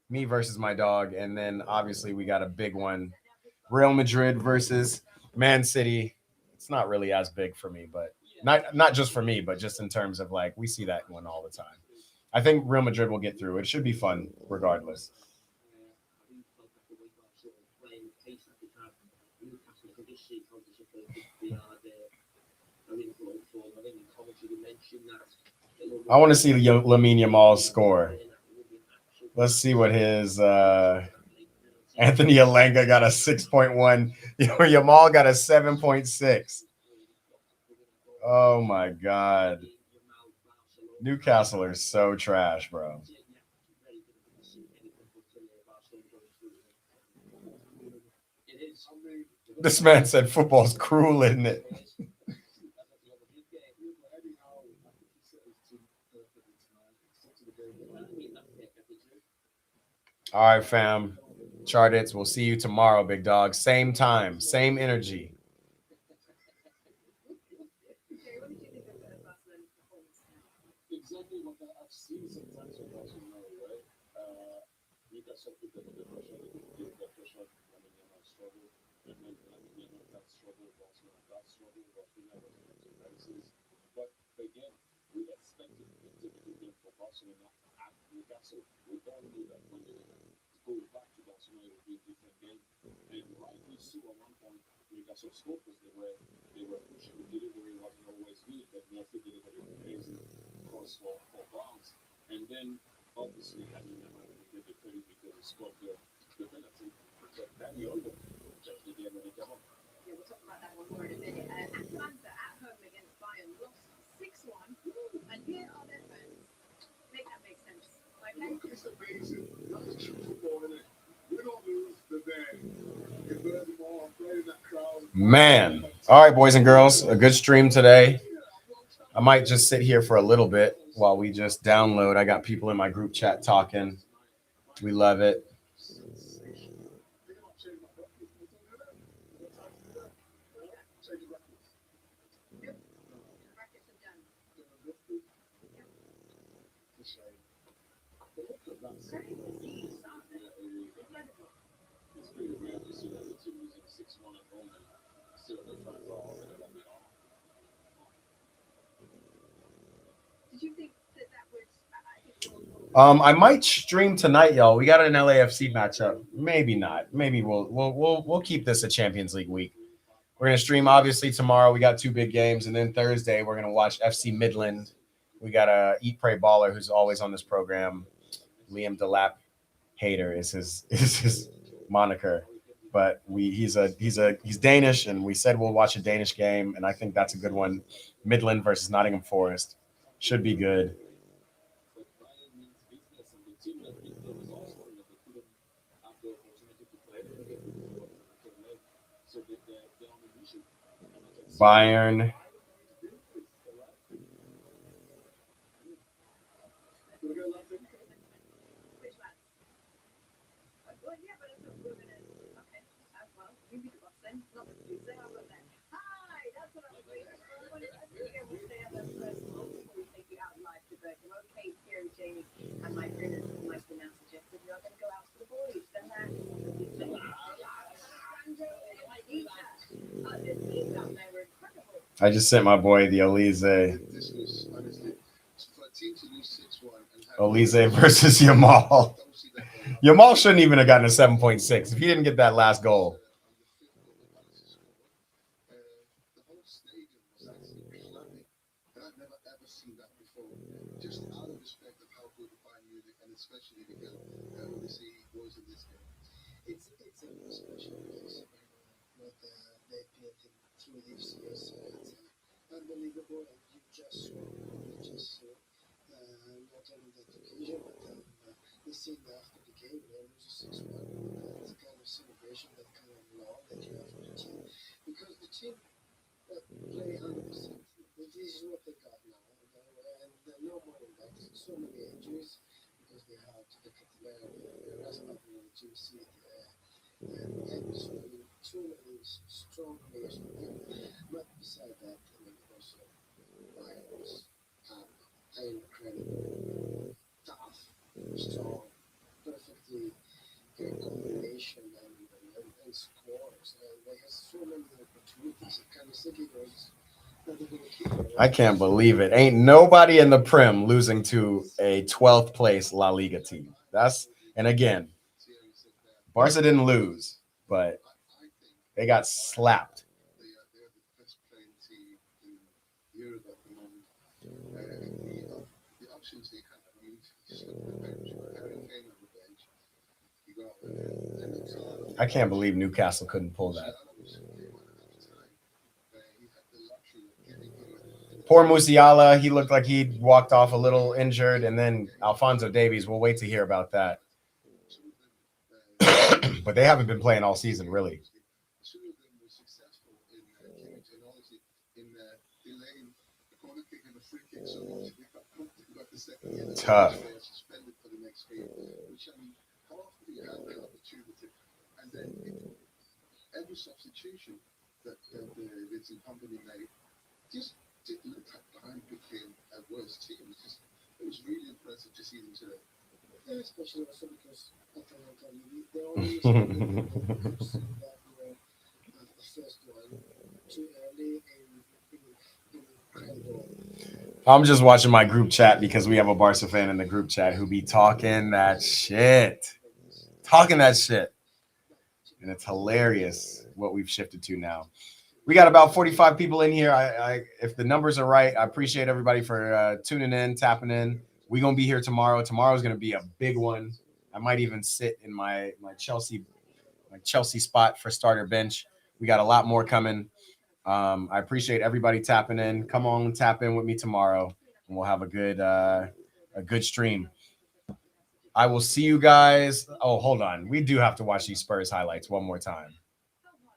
Me versus my dog, and then obviously we got a big one. Real Madrid versus Man City. It's not really as big for me, but not just for me, but just in terms of like we see that one all the time. I think Real Madrid will get through. It should be fun regardless. I want to see Lamine Yamal score. Let's see what his Anthony Alenga got a 6.1. Yamal got a 7.6. Oh my God. Newcastle are so trash, bro. This man said football's cruel, isn't it? All right, fam. Chartits, we'll see you tomorrow, big dog. Same time, same energy. Exactly what I've seen sometimes from Barcelona, right? Newcastle put the pressure, the pressure, I mean, they might struggle, and then that struggle, Barcelona, that struggle, Barcelona was crisis. But again, we expected a difficult game for Barcelona at Newcastle. We all knew that when they go back to Barcelona, it would be a different game. And rightly so at one point, Newcastle scored because they were pushing. The delivery wasn't always good, but Messi delivered it amazing cross for Browns. And then obviously I remember we did the credit because he scored the penalty. But Danny Olmo just the game when he came up. Yeah, we'll talk about that one more in a minute. Atalanta at home against Bayern lost 6-1, and here are their fans. Make that make sense. Okay? It's amazing. That's true football, isn't it? We don't lose the day. Man. All right, boys and girls, a good stream today. I might just sit here for a little bit while we just download. I got people in my group chat talking. We love it. I might stream tonight, y'all. We got an LAFC matchup. Maybe not. Maybe we'll keep this a Champions League week. We're gonna stream obviously tomorrow. We got two big games, and then Thursday we're gonna watch FC Midland. We got a Eat Pray Baller who's always on this program. Liam Delap Hater is his moniker, but he's Danish, and we said we'll watch a Danish game, and I think that's a good one. Midland versus Nottingham Forest should be good. team that beat them is Arsenal, and they couldn't have the opportunity to play them again before they left. So they only issue. Bayern. We're going to let them. Which one? Well, yeah, but it's we're gonna. Okay. Well, you be the boss then. Not you say how about that. Hi, that's what I was waiting for. I think we'll stay on that first one before we take you out live to Berkeley. Okay, Terry, Jamie, and my friend and my now suggested we are going to go out to the boys. Then that. I just sent my boy the Olize. This was honestly for a team to lose 6-1 and have Olize versus Yamal. Yamal shouldn't even have gotten a 7.6 if he didn't get that last goal. The whole stadium was absolutely clapping, and I've never ever seen that before. Just out of respect of how good Bayern Munich and especially the Odyssey was in this game. It's a special place. What they painted through these years. It's unbelievable, and you just saw not only that occasion, but the scene after the game, they lose 6-1. That's the kind of celebration, that kind of love that you have for the team. Because the team play 100%. This is what they got now. And no more than that. So many injuries because they had the Catalan, the Rasmussen, the GC, and so many strong players on the team. But beside that, I mean, also Bayern was incredible, tough, strong, perfectly good combination and scores. And they had so many opportunities. And kind of thinking was not even a keeper. I can't believe it. Ain't nobody in the Prem losing to a 12th place La Liga team. And again, Barca didn't lose, but they got slapped. They're the best playing team in Europe at the moment. The options they have, I mean, just look at the bench. Harry Kane on the bench. You got I can't believe Newcastle couldn't pull that. Poor Musiala, he looked like he'd walked off a little injured, and then Alphonso Davies, we'll wait to hear about that. But they haven't been playing all season, really. Two of them were successful in technology, in delaying the corner kick and the free kick. So they got the second. Tough. They are suspended for the next game, which I mean, how often do you have that opportunity? And then every substitution that the Vincent company made just didn't look like Bayern became a worse team. It was really impressive to see them today. Yeah, especially also because Atalanta, they always that were the first one too early in incredible. I'm just watching my group chat because we have a Barca fan in the group chat who be talking that shit. And it's hilarious what we've shifted to now. We got about 45 people in here. If the numbers are right, I appreciate everybody for tuning in, tapping in. We're going to be here tomorrow. Tomorrow's going to be a big one. I might even sit in my Chelsea spot for starter bench. We got a lot more coming. I appreciate everybody tapping in. Come on, tap in with me tomorrow, and we'll have a good stream. I will see you guys. Oh, hold on. We do have to watch these Spurs highlights one more time.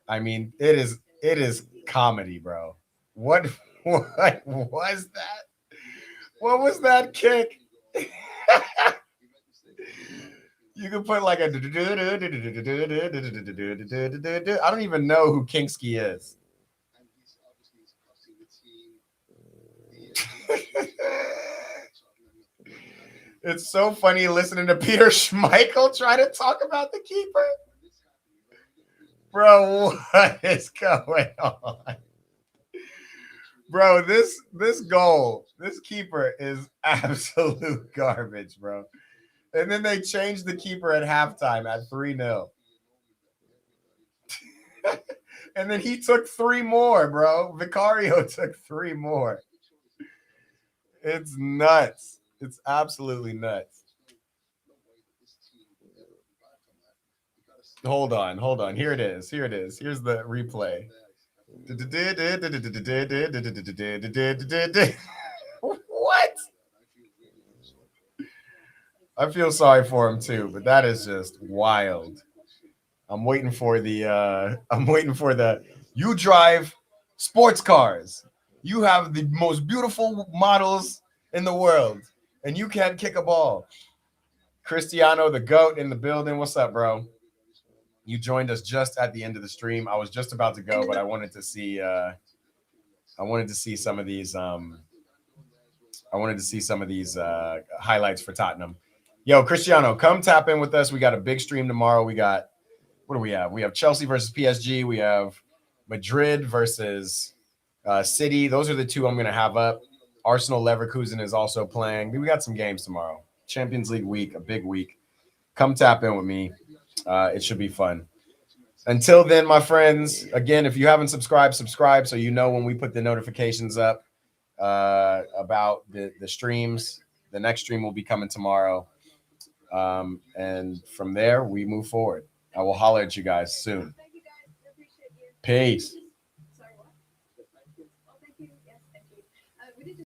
I mean, it is comedy, bro. What was that? What was that kick? You can put like a. I don't even know who Kingsky is. It's so funny listening to Peter Schmeichel try to talk about the keeper. Bro, what is going on? Bro, this goal, this keeper is absolute garbage, bro. And then they changed the keeper at halftime at 3-0. And then he took 3 more, bro. Vicario took 3 more. It's nuts. It's absolutely nuts. Hold on. Here it is. Here's the replay. What? I feel sorry for him too, but that is just wild. I'm waiting for the you drive sports cars. You have the most beautiful models in the world, and you can't kick a ball. Cristiano, the GOAT in the building. What's up, bro? You joined us just at the end of the stream. I was just about to go, but I wanted to see some of these highlights for Tottenham. Yo, Cristiano, come tap in with us. We got a big stream tomorrow. We got, what do we have? We have Chelsea versus PSG. We have Madrid versus City. Those are the two I'm going to have up. Arsenal Leverkusen is also playing. We got some games tomorrow. Champions League week, a big week. Come tap in with me. It should be fun. Until then, my friends, again, if you haven't subscribed, subscribe so you know when we put the notifications up about the streams. The next stream will be coming tomorrow. And from there, we move forward. I will holler at you guys soon. Peace.